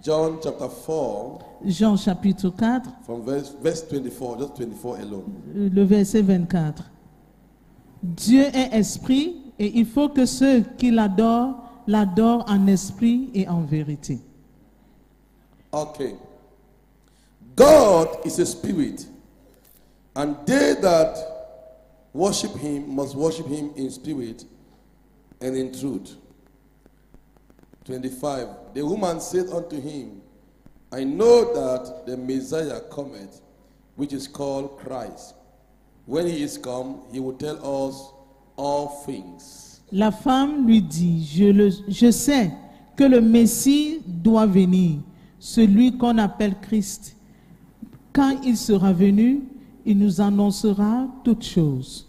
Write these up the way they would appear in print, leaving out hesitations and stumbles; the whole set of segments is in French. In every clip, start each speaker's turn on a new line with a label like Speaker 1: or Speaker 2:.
Speaker 1: John chapter 4,
Speaker 2: Jean chapitre 4,
Speaker 1: from verse 24, just 24 alone.
Speaker 2: le verset 24. Dieu est esprit et il faut que ceux qui l'adorent en esprit et en vérité.
Speaker 1: Okay. God is a spirit, and they that worship him must worship him in spirit and in truth. 25. The woman said unto him, I know that the Messiah cometh, which is called Christ. When he is come, he will tell us all things.
Speaker 2: La femme lui dit, je sais que le Messie doit venir, celui qu'on appelle Christ. Quand il sera venu, il nous annoncera toutes choses.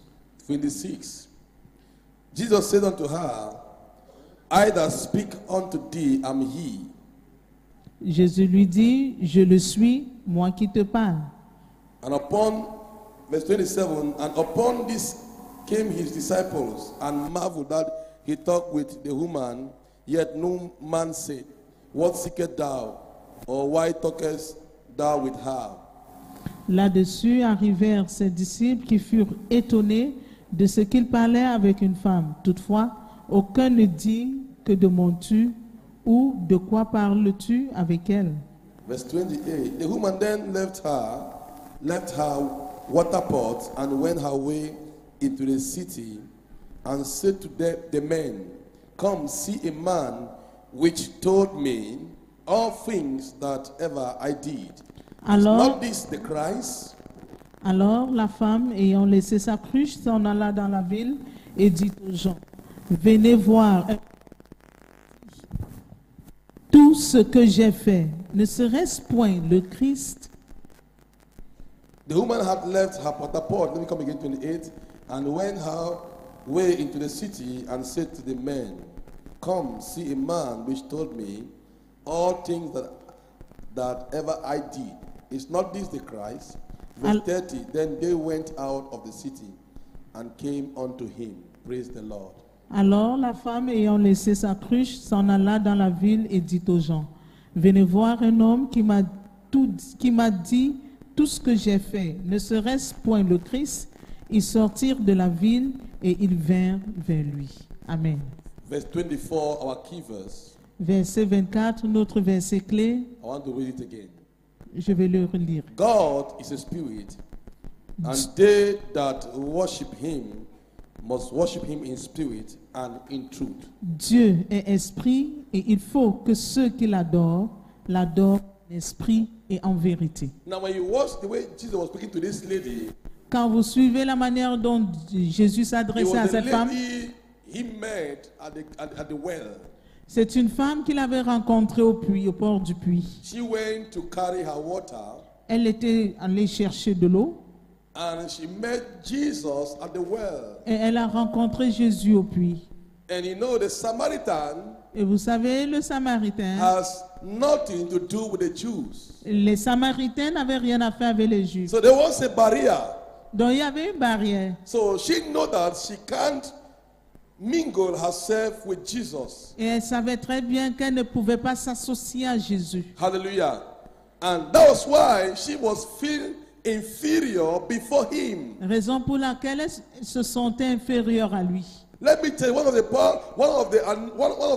Speaker 1: 26. Jesus said unto her, I that speak unto thee am he.
Speaker 2: Jésus lui dit, je le suis, moi qui te parle.
Speaker 1: And upon, verse 27, and upon this came his disciples, and marveled that he talked with the woman, yet no man said, What seekest thou? Or why talkest thou with her?
Speaker 2: Là-dessus arrivèrent ses disciples qui furent étonnés de ce qu'il parlait avec une femme. Toutefois, aucun ne dit que demandes-tu ou de quoi parles-tu avec elle.
Speaker 1: Verse 28. The woman then left her water pot, and went her way into the city, and said to the men, Come see a man which told me all things that ever I did. Is not this the Christ?
Speaker 2: Alors la femme, ayant laissé sa cruche, s'en alla dans la ville et dit aux gens, venez voir tout ce que j'ai fait. Ne serait-ce point le Christ?
Speaker 1: The woman had left her water pot, let me come again, 28, and went her way into the city, and said to the men, Come see a man which told me all things that ever I did. Is not this the Christ? Verse 30, then they went out of the city and came unto him. Praise the Lord.
Speaker 2: Alors la femme, ayant laissé sa cruche, s'en alla dans la ville et dit aux gens, venez voir un homme qui m'a dit tout ce que j'ai fait. Ne serait-ce point le Christ? Ils sortirent de la ville et ils vinrent vers lui. Amen.
Speaker 1: Verse 24, our key verse.
Speaker 2: Verset 24, notre verset clé.
Speaker 1: I want to read it again.
Speaker 2: Je vais le relire.
Speaker 1: God is a spirit, and they that worship him must worship him in spirit and in truth.
Speaker 2: Dieu est esprit et il faut que ceux qui l'adorent en esprit et en vérité.
Speaker 1: Now when you watch the way Jesus was speaking to this lady,
Speaker 2: quand vous suivez la manière dont Jésus s'adressait à cette femme,
Speaker 1: he met at the well.
Speaker 2: C'est une femme qu'il avait rencontrée au puits, au port du puits.
Speaker 1: She went to carry her water.
Speaker 2: Elle était allée chercher de l'eau.
Speaker 1: And she met Jesus at the well.
Speaker 2: Et elle a rencontré Jésus au puits.
Speaker 1: And you know, the Samaritan
Speaker 2: Et vous savez, le Samaritain
Speaker 1: has nothing to do with the Jews.
Speaker 2: Les Samaritains n'avaient rien à faire avec les Juifs.
Speaker 1: So there was a barrier.
Speaker 2: Donc il y avait une barrière.
Speaker 1: So she knew that she can't mingle herself with Jesus.
Speaker 2: Et elle savait très bien qu'elle ne pouvait pas s'associer à Jésus.
Speaker 1: Hallelujah. And that was why she was feeling inferior before him.
Speaker 2: Raison pour laquelle elle se sentait inférieure à lui.
Speaker 1: Let me tell you, one of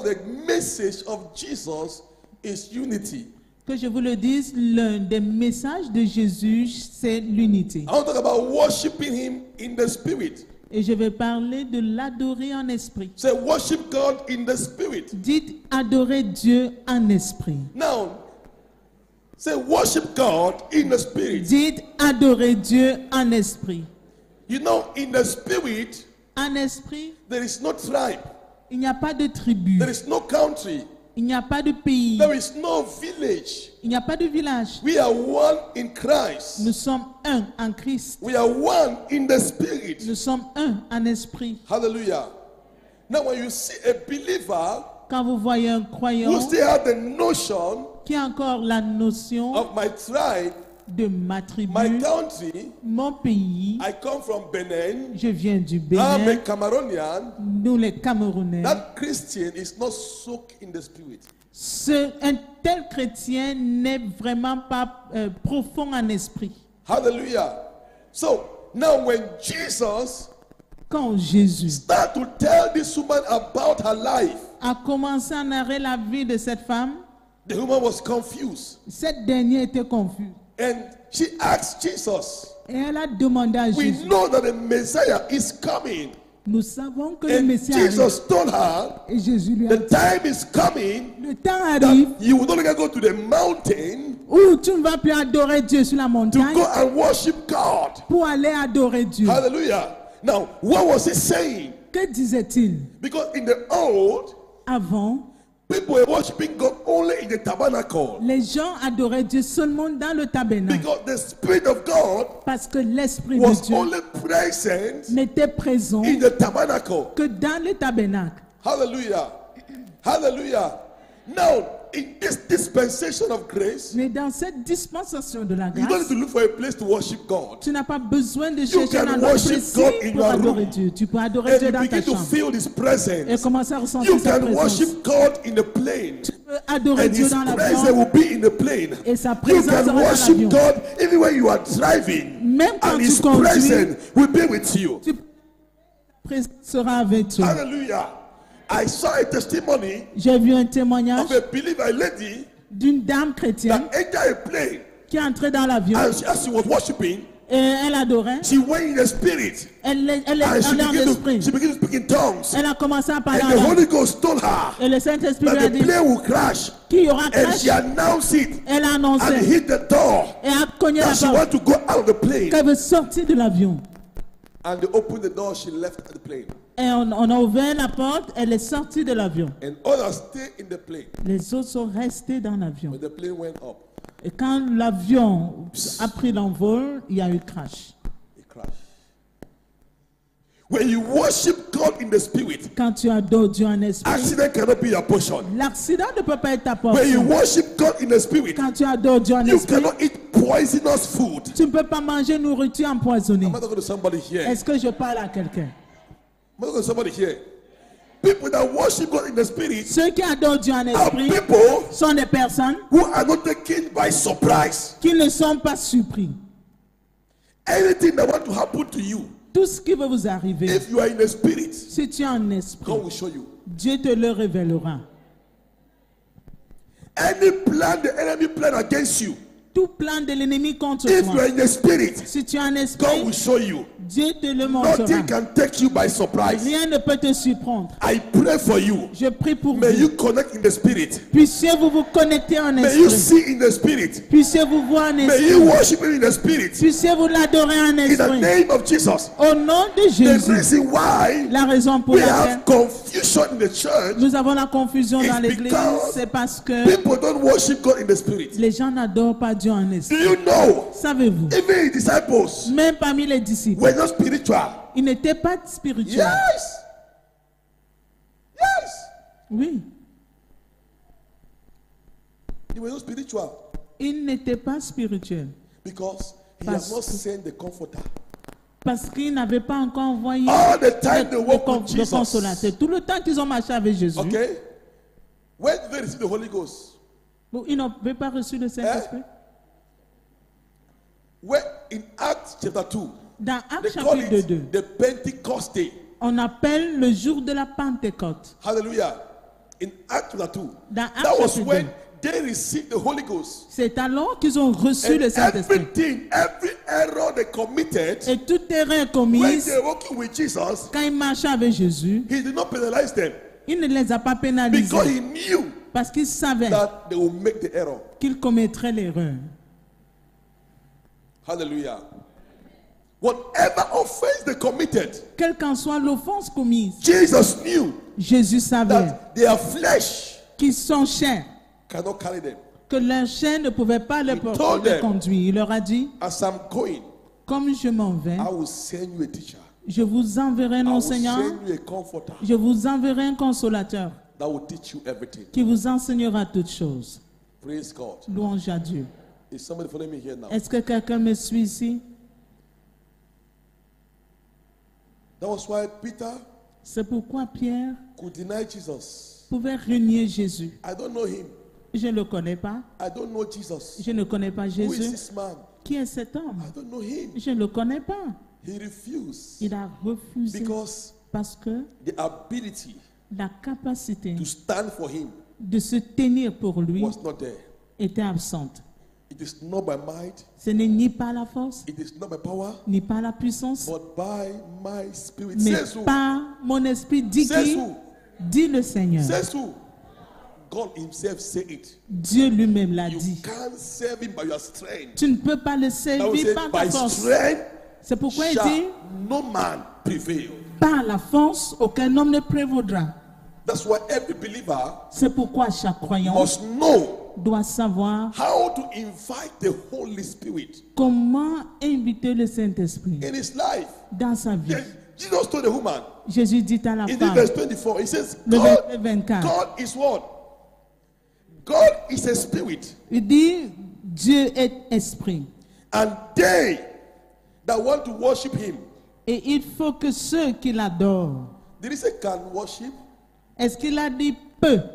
Speaker 1: the message of Jesus is unity.
Speaker 2: Que je vous le dise, l'un des messages de Jésus, c'est l'unité.
Speaker 1: I want to talk about worshiping him in the spirit.
Speaker 2: Et je vais parler de l'adorer en esprit.
Speaker 1: Say, worship God in the spirit.
Speaker 2: Dites adorer Dieu en esprit.
Speaker 1: Now, say, worship God in the spirit.
Speaker 2: Dites adorer Dieu en esprit.
Speaker 1: You know, in the spirit,
Speaker 2: en esprit,
Speaker 1: there is no tribe.
Speaker 2: Il n'y a pas de tribu.
Speaker 1: There is no country.
Speaker 2: Il n'y a pas de pays.
Speaker 1: There is no village.
Speaker 2: Il n'y a pas de village.
Speaker 1: We are one in Christ.
Speaker 2: Nous sommes un en Christ.
Speaker 1: We are one in the spirit.
Speaker 2: Nous sommes un en esprit.
Speaker 1: Hallelujah. Now when you see a believer,
Speaker 2: quand vous voyez un croyant
Speaker 1: who still has the notion
Speaker 2: qui a encore la notion
Speaker 1: of my tribe,
Speaker 2: de ma tribu,
Speaker 1: my country,
Speaker 2: mon pays,
Speaker 1: I come from Benin,
Speaker 2: je viens du
Speaker 1: I'm a
Speaker 2: Bénin,
Speaker 1: Cameroonian,
Speaker 2: nous les Camerounais,
Speaker 1: that Christian is not soaked in the spirit.
Speaker 2: Un tel chrétien n'est vraiment pas profond en esprit.
Speaker 1: Hallelujah. So now when Jesus
Speaker 2: Quand Jésus
Speaker 1: started to tell this woman about her life,
Speaker 2: a commencé à narrer la vie de cette femme,
Speaker 1: the woman was confused.
Speaker 2: cette dernière était confuse.
Speaker 1: And she asked Jesus,
Speaker 2: Et elle a demandé à
Speaker 1: we
Speaker 2: Jésus.
Speaker 1: know that the Messiah is coming.
Speaker 2: Nous savons que le
Speaker 1: And
Speaker 2: Messie arrive.
Speaker 1: Jesus told her,
Speaker 2: Et Jésus lui a
Speaker 1: the
Speaker 2: dit,
Speaker 1: time is coming
Speaker 2: le temps arrive
Speaker 1: that you will no longer go to the mountain
Speaker 2: où tu ne vas plus adorer Dieu sur la
Speaker 1: to
Speaker 2: montagne
Speaker 1: go and worship God.
Speaker 2: pour aller adorer Dieu.
Speaker 1: Hallelujah. Now, what was he saying?
Speaker 2: Que disait-il?
Speaker 1: Because in the old,
Speaker 2: Avant,
Speaker 1: people were worshiping God only in the tabernacle.
Speaker 2: les gens adoraient Dieu seulement dans le tabernacle
Speaker 1: Because the Spirit of God
Speaker 2: parce que l'Esprit
Speaker 1: was
Speaker 2: de Dieu
Speaker 1: only present
Speaker 2: n'était présent
Speaker 1: in the tabernacle.
Speaker 2: que dans le tabernacle.
Speaker 1: Hallelujah. Hallelujah. Now, in this dispensation of grace,
Speaker 2: Mais dans cette dispensation de la
Speaker 1: you don't need
Speaker 2: grâce,
Speaker 1: to look for a place to worship God.
Speaker 2: tu n'as pas besoin de
Speaker 1: You
Speaker 2: chercher
Speaker 1: can
Speaker 2: un endroit
Speaker 1: worship
Speaker 2: précis
Speaker 1: God in
Speaker 2: pour
Speaker 1: your
Speaker 2: adorer
Speaker 1: room.
Speaker 2: Dieu. Tu peux adorer
Speaker 1: And
Speaker 2: Dieu
Speaker 1: you
Speaker 2: dans ta
Speaker 1: begin to
Speaker 2: chambre
Speaker 1: feel His
Speaker 2: et
Speaker 1: presence.
Speaker 2: commencer à ressentir
Speaker 1: You
Speaker 2: sa
Speaker 1: can
Speaker 2: présence.
Speaker 1: worship God in the plane.
Speaker 2: Tu peux adorer
Speaker 1: And
Speaker 2: Dieu
Speaker 1: His
Speaker 2: dans
Speaker 1: presence
Speaker 2: l'avion
Speaker 1: will be in the plane.
Speaker 2: et sa
Speaker 1: You
Speaker 2: présence
Speaker 1: can
Speaker 2: sera dans
Speaker 1: worship
Speaker 2: l'avion.
Speaker 1: God even when you are driving.
Speaker 2: Même quand
Speaker 1: And
Speaker 2: tu
Speaker 1: His
Speaker 2: conduis,
Speaker 1: presence will be with you.
Speaker 2: tu présence sera avec toi.
Speaker 1: Hallelujah. I saw a testimony
Speaker 2: J'ai vu un témoignage
Speaker 1: of a believer lady
Speaker 2: d'une dame chrétienne
Speaker 1: that entered a plane.
Speaker 2: qui est entrée dans l'avion
Speaker 1: And as she was worshiping,
Speaker 2: et elle adorait.
Speaker 1: she went in the spirit.
Speaker 2: Elle est
Speaker 1: And she
Speaker 2: allée en
Speaker 1: began to
Speaker 2: esprit.
Speaker 1: speak in tongues.
Speaker 2: Elle a commencé à parler
Speaker 1: And
Speaker 2: en
Speaker 1: the
Speaker 2: langue.
Speaker 1: Holy Ghost told her
Speaker 2: Et le Saint-Esprit lui a
Speaker 1: that the
Speaker 2: dit
Speaker 1: plane will crash.
Speaker 2: qu'il y aura
Speaker 1: And
Speaker 2: crash.
Speaker 1: she announced it
Speaker 2: Elle a
Speaker 1: and
Speaker 2: annoncé
Speaker 1: hit the door.
Speaker 2: et a cogné la
Speaker 1: That she
Speaker 2: porte
Speaker 1: wanted to go out of the plane.
Speaker 2: qu'elle veut sortir de l'avion.
Speaker 1: And they opened the door, she left the plane.
Speaker 2: Et on a ouvert la porte, elle est sortie de l'avion.
Speaker 1: And others stayed in the plane.
Speaker 2: Les autres sont restés dans l'avion.
Speaker 1: When the plane went up,
Speaker 2: Et quand l'avion a pris l'envol, il y a eu crash.
Speaker 1: it crashed. When you worship God in the spirit,
Speaker 2: Quand tu adores Dieu en esprit,
Speaker 1: accident cannot be your portion.
Speaker 2: l'accident ne peut pas être ta
Speaker 1: When you
Speaker 2: portion.
Speaker 1: worship God in the spirit,
Speaker 2: Quand tu adores Dieu en
Speaker 1: you
Speaker 2: esprit,
Speaker 1: cannot eat poisonous food.
Speaker 2: tu ne peux pas manger nourriture empoisonnée.
Speaker 1: Am I talking to somebody here?
Speaker 2: Est-ce que je parle à quelqu'un?
Speaker 1: Am I talking to somebody here? People that worship God in the spirit
Speaker 2: Ceux qui adorent Dieu en
Speaker 1: are
Speaker 2: esprit
Speaker 1: people
Speaker 2: sont des personnes
Speaker 1: who are not taken by surprise.
Speaker 2: qui ne sont pas surpris.
Speaker 1: Anything that want to happen to you,
Speaker 2: Tout ce qui va vous arriver,
Speaker 1: if you are in the spirit,
Speaker 2: si tu es en esprit,
Speaker 1: God will show you.
Speaker 2: Dieu te le révélera.
Speaker 1: Any plan the enemy plan against you,
Speaker 2: Tout plan de l'ennemi contre
Speaker 1: if you are
Speaker 2: toi,
Speaker 1: in the spirit,
Speaker 2: si tu es en
Speaker 1: God
Speaker 2: esprit,
Speaker 1: will show you.
Speaker 2: Dieu te le montrera.
Speaker 1: Nothing can take you by surprise.
Speaker 2: Rien ne peut te surprendre.
Speaker 1: I pray for you.
Speaker 2: Je prie pour
Speaker 1: May
Speaker 2: vous.
Speaker 1: you connect in the spirit.
Speaker 2: Puissiez-vous vous connecter en
Speaker 1: May you
Speaker 2: esprit.
Speaker 1: see in the spirit.
Speaker 2: Puissiez-vous voir en
Speaker 1: May
Speaker 2: esprit.
Speaker 1: you worship him in the spirit.
Speaker 2: Puissiez-vous l'adorer en
Speaker 1: In the
Speaker 2: esprit.
Speaker 1: name of Jesus.
Speaker 2: Au nom de
Speaker 1: The
Speaker 2: Jésus.
Speaker 1: reason why
Speaker 2: La raison pour
Speaker 1: we
Speaker 2: laquelle
Speaker 1: have confusion in the church,
Speaker 2: nous avons la confusion dans
Speaker 1: It's
Speaker 2: l'église,
Speaker 1: because
Speaker 2: c'est parce que
Speaker 1: people don't worship God in the spirit.
Speaker 2: les gens n'adorent pas Dieu en
Speaker 1: Do
Speaker 2: esprit.
Speaker 1: you know?
Speaker 2: Savez-vous,
Speaker 1: Even his disciples
Speaker 2: même parmi les disciples,
Speaker 1: were not spiritual.
Speaker 2: ils n'étaient pas spirituels.
Speaker 1: Yes. Yes.
Speaker 2: Oui,
Speaker 1: They were not spiritual
Speaker 2: ils n'étaient pas spirituels.
Speaker 1: because he
Speaker 2: Parce
Speaker 1: has not
Speaker 2: que-
Speaker 1: sent the comforter.
Speaker 2: Parce qu'ils n'avaient pas encore envoyé
Speaker 1: All the time they
Speaker 2: le
Speaker 1: walk with
Speaker 2: le
Speaker 1: Jesus.
Speaker 2: consolateur. Tout le temps qu'ils ont marché avec Jésus,
Speaker 1: Okay? When they receive the Holy Ghost,
Speaker 2: bon, ils n'avaient pas reçu le Saint-Esprit.
Speaker 1: when in Acts chapter 2,
Speaker 2: Dans
Speaker 1: they
Speaker 2: Actes
Speaker 1: call
Speaker 2: chapitre
Speaker 1: it
Speaker 2: 2,
Speaker 1: the Pentecost Day.
Speaker 2: on appelle le jour de la Pentecôte.
Speaker 1: Hallelujah. In Acts chapter 2,
Speaker 2: Dans Actes
Speaker 1: that was
Speaker 2: chapitre
Speaker 1: when
Speaker 2: 2.
Speaker 1: they received the Holy Ghost.
Speaker 2: C'est alors qu'ils ont reçu
Speaker 1: And
Speaker 2: le Saint-Esprit.
Speaker 1: everything, every error they committed,
Speaker 2: Et toute erreur
Speaker 1: when
Speaker 2: commise,
Speaker 1: they were walking with Jesus,
Speaker 2: quand ils marchaient avec Jésus,
Speaker 1: he did not penalize them
Speaker 2: il ne les a pas
Speaker 1: because
Speaker 2: pénalisés
Speaker 1: he knew
Speaker 2: parce qu'il savait
Speaker 1: that they will make the error.
Speaker 2: qu'ils commettraient l'erreur.
Speaker 1: Hallelujah. Whatever offense they committed,
Speaker 2: Quelle qu'en soit l'offense commise,
Speaker 1: Jesus knew
Speaker 2: Jésus savait
Speaker 1: that their flesh
Speaker 2: qu'ils sont chers,
Speaker 1: cannot carry them.
Speaker 2: que leur chair ne pouvait pas les
Speaker 1: told
Speaker 2: les
Speaker 1: them,
Speaker 2: conduire. Il leur a dit,
Speaker 1: As I'm going,
Speaker 2: comme je m'en vais,
Speaker 1: I will send you a teacher.
Speaker 2: je vous enverrai un
Speaker 1: I will
Speaker 2: enseignant,
Speaker 1: send you a comforter
Speaker 2: je vous enverrai un consolateur
Speaker 1: that will teach you everything.
Speaker 2: qui vous enseignera toutes choses.
Speaker 1: Praise God.
Speaker 2: Louange à Dieu.
Speaker 1: Is somebody following me here now?
Speaker 2: Est-ce que quelqu'un me suit ici?
Speaker 1: That was why Peter
Speaker 2: C'est pourquoi Pierre
Speaker 1: could deny Jesus.
Speaker 2: pouvait renier Jésus.
Speaker 1: I don't know him.
Speaker 2: Je ne le connais pas.
Speaker 1: I don't know Jesus.
Speaker 2: Je ne connais pas
Speaker 1: Who is
Speaker 2: Jésus.
Speaker 1: this man?
Speaker 2: Qui est cet homme?
Speaker 1: I don't know him.
Speaker 2: Je ne le connais pas.
Speaker 1: He refused
Speaker 2: Il a refusé
Speaker 1: because
Speaker 2: parce que
Speaker 1: the ability
Speaker 2: la capacité
Speaker 1: to stand for him
Speaker 2: de se tenir pour lui
Speaker 1: was not there.
Speaker 2: était absente.
Speaker 1: It is not by might,
Speaker 2: Ce n'est ni par la force,
Speaker 1: it is not by power,
Speaker 2: ni par la puissance,
Speaker 1: but by my spirit.
Speaker 2: mais
Speaker 1: Says who?
Speaker 2: par mon esprit, dit
Speaker 1: Says
Speaker 2: qui?
Speaker 1: who?
Speaker 2: Dit le Seigneur.
Speaker 1: Says who? God himself say it.
Speaker 2: Dieu lui-même l'a
Speaker 1: You
Speaker 2: dit.
Speaker 1: can't serve him by your strength.
Speaker 2: Tu ne peux pas le
Speaker 1: I will
Speaker 2: servir
Speaker 1: say,
Speaker 2: par ta
Speaker 1: by
Speaker 2: force.
Speaker 1: strength
Speaker 2: C'est pourquoi il
Speaker 1: shall
Speaker 2: dit,
Speaker 1: no man prevail.
Speaker 2: par la force, aucun homme ne prévaudra.
Speaker 1: That's why every believer
Speaker 2: C'est pourquoi chaque croyant
Speaker 1: must know
Speaker 2: doit savoir
Speaker 1: how to invite the Holy Spirit
Speaker 2: comment inviter le Saint-Esprit
Speaker 1: in his life.
Speaker 2: dans sa vie.
Speaker 1: Then Jesus told the woman
Speaker 2: Jésus dit à la
Speaker 1: in
Speaker 2: femme,
Speaker 1: verse 24, he says,
Speaker 2: le
Speaker 1: God,
Speaker 2: verset 24,
Speaker 1: God is what? God is a spirit,
Speaker 2: il dit, Dieu est esprit.
Speaker 1: and they that want to worship him.
Speaker 2: Et il faut que ceux qui l'adorent,
Speaker 1: Did he say can worship?
Speaker 2: est-ce qu'il a dit peuvent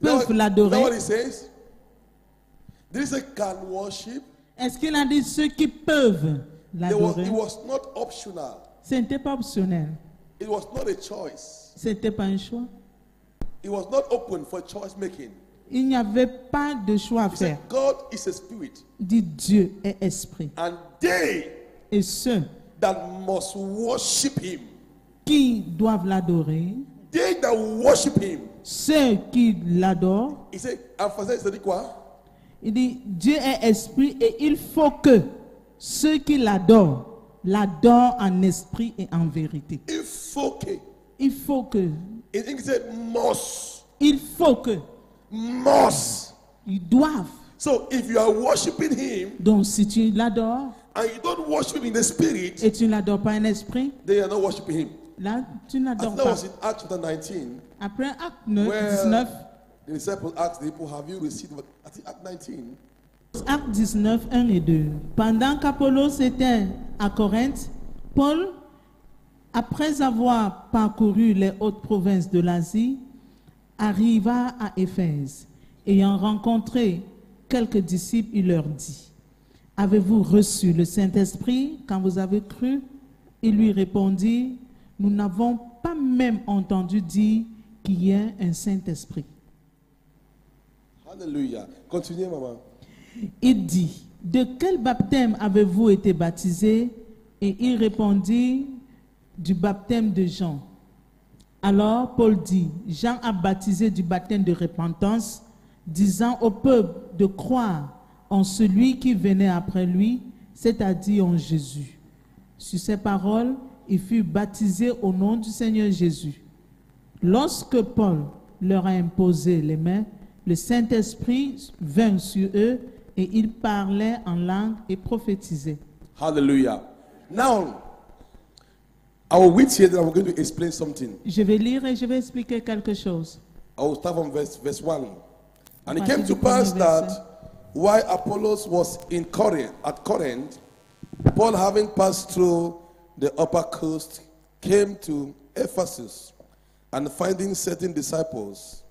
Speaker 1: Is that what
Speaker 2: l'adorer?
Speaker 1: he says? Did he say can worship?
Speaker 2: Est-ce qu'il a dit ceux qui peuvent
Speaker 1: It
Speaker 2: l'adorer?
Speaker 1: was not optional.
Speaker 2: Ce n'était pas optionnel.
Speaker 1: It was not a choice.
Speaker 2: Ce n'était pas un choix.
Speaker 1: It was not open for choice making.
Speaker 2: Il n'y avait pas de choix à
Speaker 1: He said
Speaker 2: faire.
Speaker 1: God is a spirit,
Speaker 2: Dit Dieu est esprit.
Speaker 1: and they
Speaker 2: Et ceux
Speaker 1: that must worship him,
Speaker 2: qui doivent l'adorer,
Speaker 1: they that worship him.
Speaker 2: ceux qui l'adorent,
Speaker 1: He said, en français, c'est dit quoi?
Speaker 2: il dit Dieu est esprit et il faut que ceux qui l'adorent en esprit et en vérité.
Speaker 1: Il faut que.
Speaker 2: Il faut que,
Speaker 1: In English, it said must.
Speaker 2: il faut que,
Speaker 1: Must.
Speaker 2: ils doivent.
Speaker 1: So if you are worshiping him
Speaker 2: Donc si tu l'adores
Speaker 1: and you don't worship him in the spirit,
Speaker 2: et tu ne l'adores pas en esprit,
Speaker 1: they are not worshiping him.
Speaker 2: là tu ne
Speaker 1: I
Speaker 2: l'adores
Speaker 1: think that
Speaker 2: pas.
Speaker 1: was in Acts chapter 19,
Speaker 2: Après acte 9,
Speaker 1: where
Speaker 2: 19,
Speaker 1: the disciples asked the people, have you received what? I think Act 19.
Speaker 2: Acte 19, 1 et 2. Pendant qu'Apollos était à Corinthe, Paul, après avoir parcouru les hautes provinces de l'Asie, arriva à Éphèse. Ayant rencontré quelques disciples, il leur dit, « Avez-vous reçu le Saint-Esprit quand vous avez cru ?» Il lui répondit, « Nous n'avons pas même entendu dire qu'il y ait un Saint-Esprit. »
Speaker 1: Hallelujah. Continuez, maman.
Speaker 2: Il dit, « De quel baptême avez-vous été baptisé ?» Et il répondit, « Du baptême de Jean. » Alors Paul dit, « Jean a baptisé du baptême de repentance, disant au peuple de croire en celui qui venait après lui, c'est-à-dire en Jésus. » Sur ces paroles, il fut baptisé au nom du Seigneur Jésus. Lorsque Paul leur a imposé les mains, le Saint-Esprit vint sur eux et ils parlaient en langue et prophétisaient.
Speaker 1: Hallelujah. Now, I will wait here, then I'm going to explain something.
Speaker 2: Je vais lire et je vais expliquer quelque chose.
Speaker 1: I will start from verse 1. And it
Speaker 2: Partir
Speaker 1: came
Speaker 2: du
Speaker 1: to pass
Speaker 2: premier
Speaker 1: that
Speaker 2: verset.
Speaker 1: while Apollos was in Corinth, at Corinth, Paul, having passed through the upper coast, came to Ephesus, and finding certain disciples,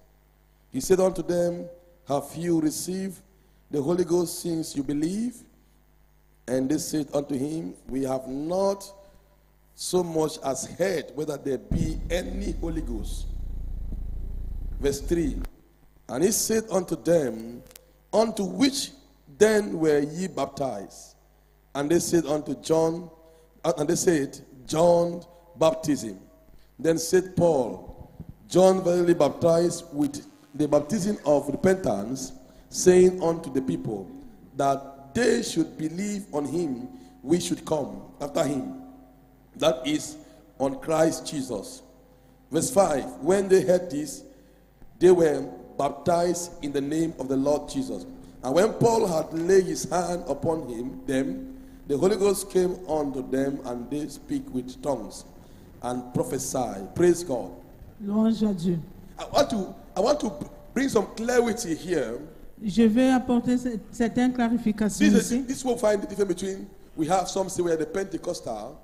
Speaker 1: he said unto them, have you received the Holy Ghost since you believe? And they said unto him, we have not so much as heard whether there be any Holy Ghost. Verse 3. And he said unto them, unto which then were ye baptized? And they said unto John, and they said, John baptism. Then said Paul, John verily baptized with the baptism of repentance, saying unto the people that they should believe on him which should come after him, that is, on Christ Jesus. Verse 5, when they heard this, they were baptized in the name of the Lord Jesus. And when Paul had laid his hand upon them, the Holy Ghost came unto them, and they speak with tongues and prophesy. Praise God.
Speaker 2: Louange à Dieu.
Speaker 1: I want to bring some clarity here.
Speaker 2: Je vais apporter certaines clarifications ici.
Speaker 1: This will find the difference between, we have some say we are the Pentecostal,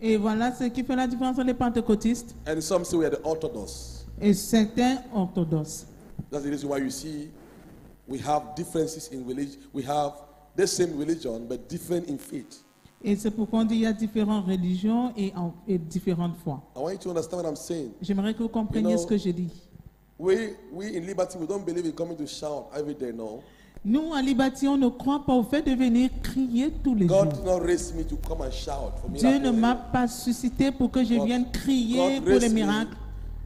Speaker 2: Et voilà ce qui fait la différence entre les pentecôtistes
Speaker 1: And some say we are the Orthodox.
Speaker 2: et certains orthodoxes.
Speaker 1: That's the reason why you see we have differences in religion. We have the same religion, but different in faith.
Speaker 2: Et c'est pourquoi on dit qu'il y a différentes religions et différentes foi.
Speaker 1: I want you to understand what I'm saying.
Speaker 2: J'aimerais que vous compreniez
Speaker 1: You know,
Speaker 2: ce que je dis.
Speaker 1: We in Liberty, we don't believe in coming to shout every day, no.
Speaker 2: Nous, à Liberty, on ne croit pas au fait de venir crier tous les
Speaker 1: God
Speaker 2: jours.
Speaker 1: did not raise me to come and shout for me.
Speaker 2: Dieu ne m'a pas suscité pour que je vienne crier
Speaker 1: God
Speaker 2: pour les
Speaker 1: raised me
Speaker 2: miracles.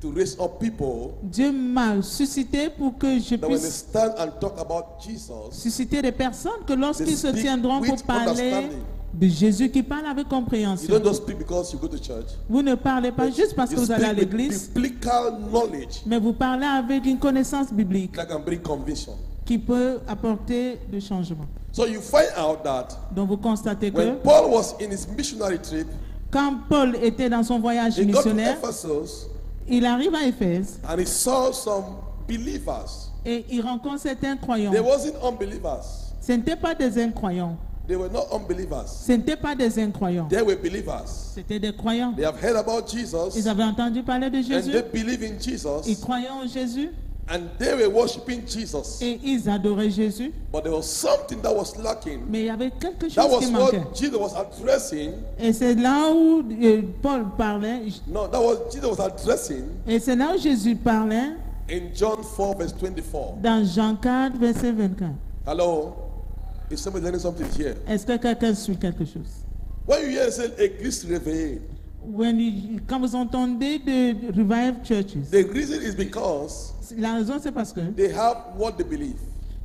Speaker 1: to raise up people
Speaker 2: Dieu m'a suscité pour que je
Speaker 1: that when they
Speaker 2: puisse
Speaker 1: stand and talk about Jesus,
Speaker 2: susciter des personnes que lorsqu'ils
Speaker 1: they
Speaker 2: se
Speaker 1: speak
Speaker 2: tiendront pour
Speaker 1: with
Speaker 2: parler
Speaker 1: understanding.
Speaker 2: de Jésus qui parle avec
Speaker 1: You
Speaker 2: compréhension.
Speaker 1: don't just speak because you go to church.
Speaker 2: Vous ne parlez pas juste parce que
Speaker 1: You
Speaker 2: vous allez à
Speaker 1: speak with
Speaker 2: l'église,
Speaker 1: biblical knowledge
Speaker 2: mais vous parlez avec une connaissance biblique
Speaker 1: that can bring conviction.
Speaker 2: qui peut apporter le changement.
Speaker 1: So you find out that
Speaker 2: Donc vous constatez
Speaker 1: when
Speaker 2: que
Speaker 1: Paul was in his missionary trip,
Speaker 2: quand Paul était dans son voyage
Speaker 1: he got to
Speaker 2: missionnaire,
Speaker 1: Ephesus
Speaker 2: il arrive à Éphèse
Speaker 1: and he saw some believers.
Speaker 2: et il rencontre certains croyants.
Speaker 1: They wasn't unbelievers.
Speaker 2: Ce n'étaient pas des incroyants.
Speaker 1: They were not unbelievers.
Speaker 2: Ce n'étaient pas des incroyants.
Speaker 1: They were believers.
Speaker 2: C'était des croyants.
Speaker 1: They have heard about Jesus
Speaker 2: Ils avaient entendu parler de
Speaker 1: and
Speaker 2: Jésus.
Speaker 1: they believe in
Speaker 2: Ils
Speaker 1: Jesus
Speaker 2: croyaient en Jésus
Speaker 1: and they were worshiping Jesus.
Speaker 2: et ils adoraient Jésus.
Speaker 1: But there was something that was lacking.
Speaker 2: Mais il y avait quelque
Speaker 1: That
Speaker 2: chose
Speaker 1: was
Speaker 2: qui manquait.
Speaker 1: what Jesus was addressing.
Speaker 2: Et c'est là où Paul parlait.
Speaker 1: No, that was Jesus was addressing
Speaker 2: Et c'est là où Jésus parlait
Speaker 1: in John 4 verse 24.
Speaker 2: dans Jean 4, verset 24.
Speaker 1: Hello? Is somebody learning something here?
Speaker 2: Est-ce que quelqu'un suit quelque chose?
Speaker 1: When you hear say Église réveillée,
Speaker 2: Quand vous entendez de revive churches,
Speaker 1: the reason is because
Speaker 2: la raison c'est parce que
Speaker 1: they have what they believe.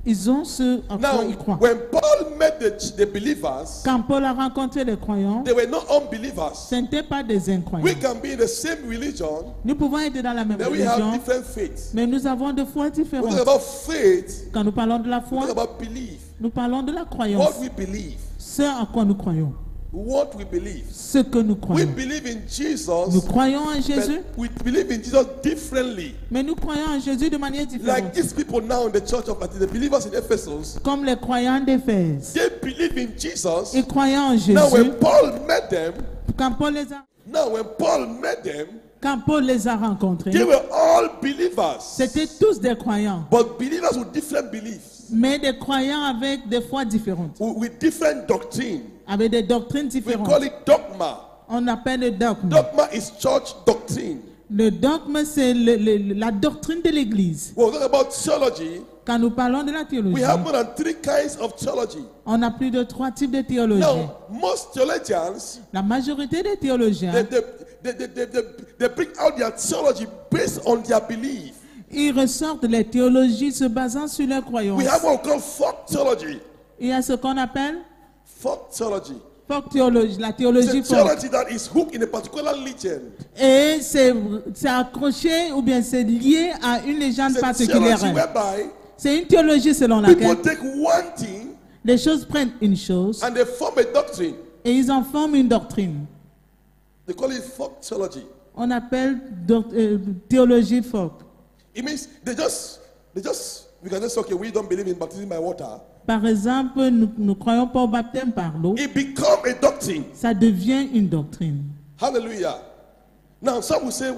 Speaker 2: ils ont ce en quoi
Speaker 1: Now,
Speaker 2: ils croient.
Speaker 1: when Paul met the believers,
Speaker 2: Quand Paul a rencontré les croyants,
Speaker 1: they were not unbelievers.
Speaker 2: ce n'étaient pas des incroyants.
Speaker 1: We can be in the same religion,
Speaker 2: Nous pouvons être dans la même
Speaker 1: then we have
Speaker 2: religion,
Speaker 1: different faiths.
Speaker 2: mais nous avons des foi
Speaker 1: We talk
Speaker 2: différentes.
Speaker 1: about faith,
Speaker 2: Quand nous parlons de la
Speaker 1: we
Speaker 2: foi,
Speaker 1: talk about belief.
Speaker 2: nous parlons de la
Speaker 1: What
Speaker 2: croyance.
Speaker 1: we believe.
Speaker 2: Ce en quoi nous croyons.
Speaker 1: What we believe.
Speaker 2: Ce que nous
Speaker 1: We
Speaker 2: croyons.
Speaker 1: believe in
Speaker 2: Nous
Speaker 1: Jesus,
Speaker 2: croyons en Jésus,
Speaker 1: but we believe in Jesus differently.
Speaker 2: mais nous croyons en Jésus de manière
Speaker 1: Like
Speaker 2: différente.
Speaker 1: these people now in the church of the believers in Ephesus,
Speaker 2: Comme les croyants d'Éphèse.
Speaker 1: they believe in Jesus.
Speaker 2: Ils croyaient en
Speaker 1: Now
Speaker 2: Jésus.
Speaker 1: when Paul met them,
Speaker 2: Quand Paul les a, quand Paul les a rencontrés,
Speaker 1: they were all believers.
Speaker 2: c'était tous des croyants,
Speaker 1: But believers with different beliefs,
Speaker 2: mais des croyants avec des foi différentes,
Speaker 1: with different doctrine.
Speaker 2: avec des doctrines
Speaker 1: We
Speaker 2: différentes.
Speaker 1: call it dogma.
Speaker 2: On appelle le dogme.
Speaker 1: Dogma is church doctrine.
Speaker 2: Le dogme, c'est la doctrine de l'Église.
Speaker 1: When we talk about theology,
Speaker 2: Quand nous parlons de la
Speaker 1: we
Speaker 2: théologie,
Speaker 1: have more than 3 kinds of theology.
Speaker 2: on a plus de 3 types de théologie.
Speaker 1: Now, most theologians,
Speaker 2: La majorité des théologiens,
Speaker 1: they bring out their theology based on their belief.
Speaker 2: ils ressortent les théologies se basant sur leurs croyances.
Speaker 1: We have what we call folk theology.
Speaker 2: Il y a ce qu'on appelle
Speaker 1: Folk theology.
Speaker 2: folk théologie, la
Speaker 1: It's
Speaker 2: théologie
Speaker 1: a
Speaker 2: folk.
Speaker 1: theology that is hooked in a particular legend.
Speaker 2: Et c'est accroché ou bien c'est lié à une légende
Speaker 1: It's a
Speaker 2: particulière.
Speaker 1: theology whereby
Speaker 2: C'est une théologie selon
Speaker 1: people
Speaker 2: laquelle
Speaker 1: take one thing
Speaker 2: les choses prennent une chose
Speaker 1: and they form a doctrine.
Speaker 2: et ils en forment une doctrine.
Speaker 1: They call it folk theology.
Speaker 2: On appelle théologie folk.
Speaker 1: It means we can just say, okay, we don't believe in baptism by water.
Speaker 2: Par exemple, nous ne croyons pas au baptême par l'eau.
Speaker 1: It becomes a doctrine.
Speaker 2: Ça devient une doctrine.
Speaker 1: Hallelujah. Now, some will say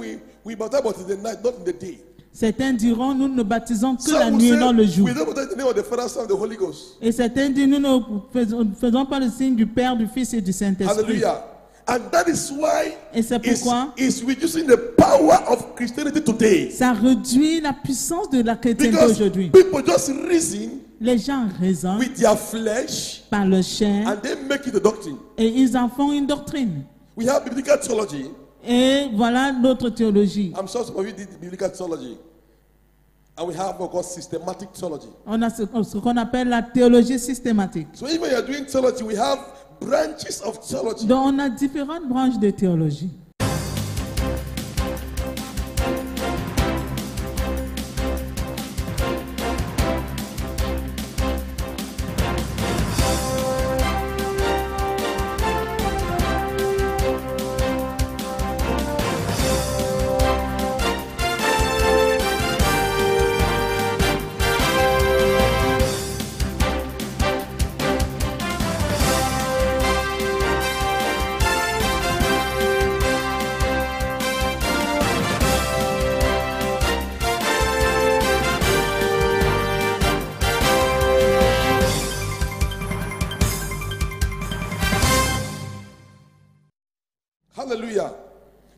Speaker 1: we baptize but in the night, not in the day.
Speaker 2: Certains diront nous ne baptisons que la
Speaker 1: Some
Speaker 2: nuit et
Speaker 1: will
Speaker 2: non le
Speaker 1: say
Speaker 2: jour.
Speaker 1: we don't baptize in the name of the Father, Son, and the Holy Ghost.
Speaker 2: Et certains disent nous ne faisons pas le signe du Père, du Fils et du Saint-Esprit.
Speaker 1: Hallelujah. And that is why
Speaker 2: Et c'est pourquoi
Speaker 1: it's reducing the power of Christianity today.
Speaker 2: ça réduit la puissance de la chrétienté
Speaker 1: Because
Speaker 2: aujourd'hui.
Speaker 1: people just reason
Speaker 2: Les gens raisonnent
Speaker 1: with their flesh
Speaker 2: par le chair
Speaker 1: and they make it a doctrine.
Speaker 2: et ils en font une doctrine.
Speaker 1: We have biblical theology.
Speaker 2: Et voilà notre théologie.
Speaker 1: I'm sure some of you did biblical theology. And we have what we call systematic theology.
Speaker 2: On a ce qu'on appelle la théologie systématique.
Speaker 1: So even when you're doing theology, we have branches of theology.
Speaker 2: Donc on a différentes branches de théologie.
Speaker 1: Hallelujah.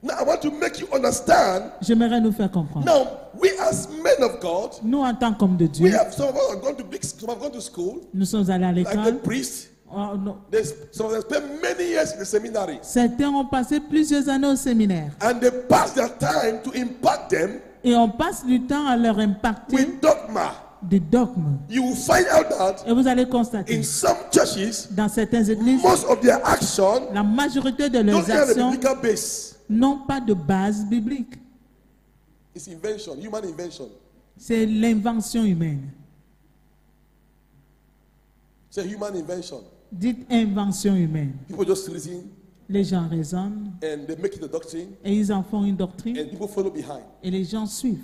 Speaker 1: Now I want to make you understand.
Speaker 2: J'aimerais nous faire comprendre.
Speaker 1: Now, we as men of God,
Speaker 2: Nous, en tant qu'hommes de
Speaker 1: we
Speaker 2: Dieu,
Speaker 1: have some of us have gone to some have gone to school,
Speaker 2: nous sommes allés à
Speaker 1: like the
Speaker 2: l'école.
Speaker 1: priest.
Speaker 2: Oh, non.
Speaker 1: Some of them spent many years in the seminary,
Speaker 2: Certains ont passé plusieurs années au séminaire.
Speaker 1: and they pass their time to impact them
Speaker 2: Et on passe du temps à leur impacter
Speaker 1: with dogma.
Speaker 2: des dogmes.
Speaker 1: You will find out that
Speaker 2: Et vous allez constater,
Speaker 1: in some churches,
Speaker 2: dans certaines églises,
Speaker 1: most of their action
Speaker 2: la majorité de
Speaker 1: don't
Speaker 2: leurs
Speaker 1: have a
Speaker 2: actions
Speaker 1: biblical base.
Speaker 2: n'ont pas de base biblique.
Speaker 1: It's invention, human invention.
Speaker 2: C'est l'invention humaine.
Speaker 1: It's a human invention.
Speaker 2: Dites invention humaine.
Speaker 1: People just reason
Speaker 2: Les gens raisonnent
Speaker 1: and they make it a doctrine,
Speaker 2: et ils en font une doctrine
Speaker 1: and people follow behind.
Speaker 2: et les gens suivent.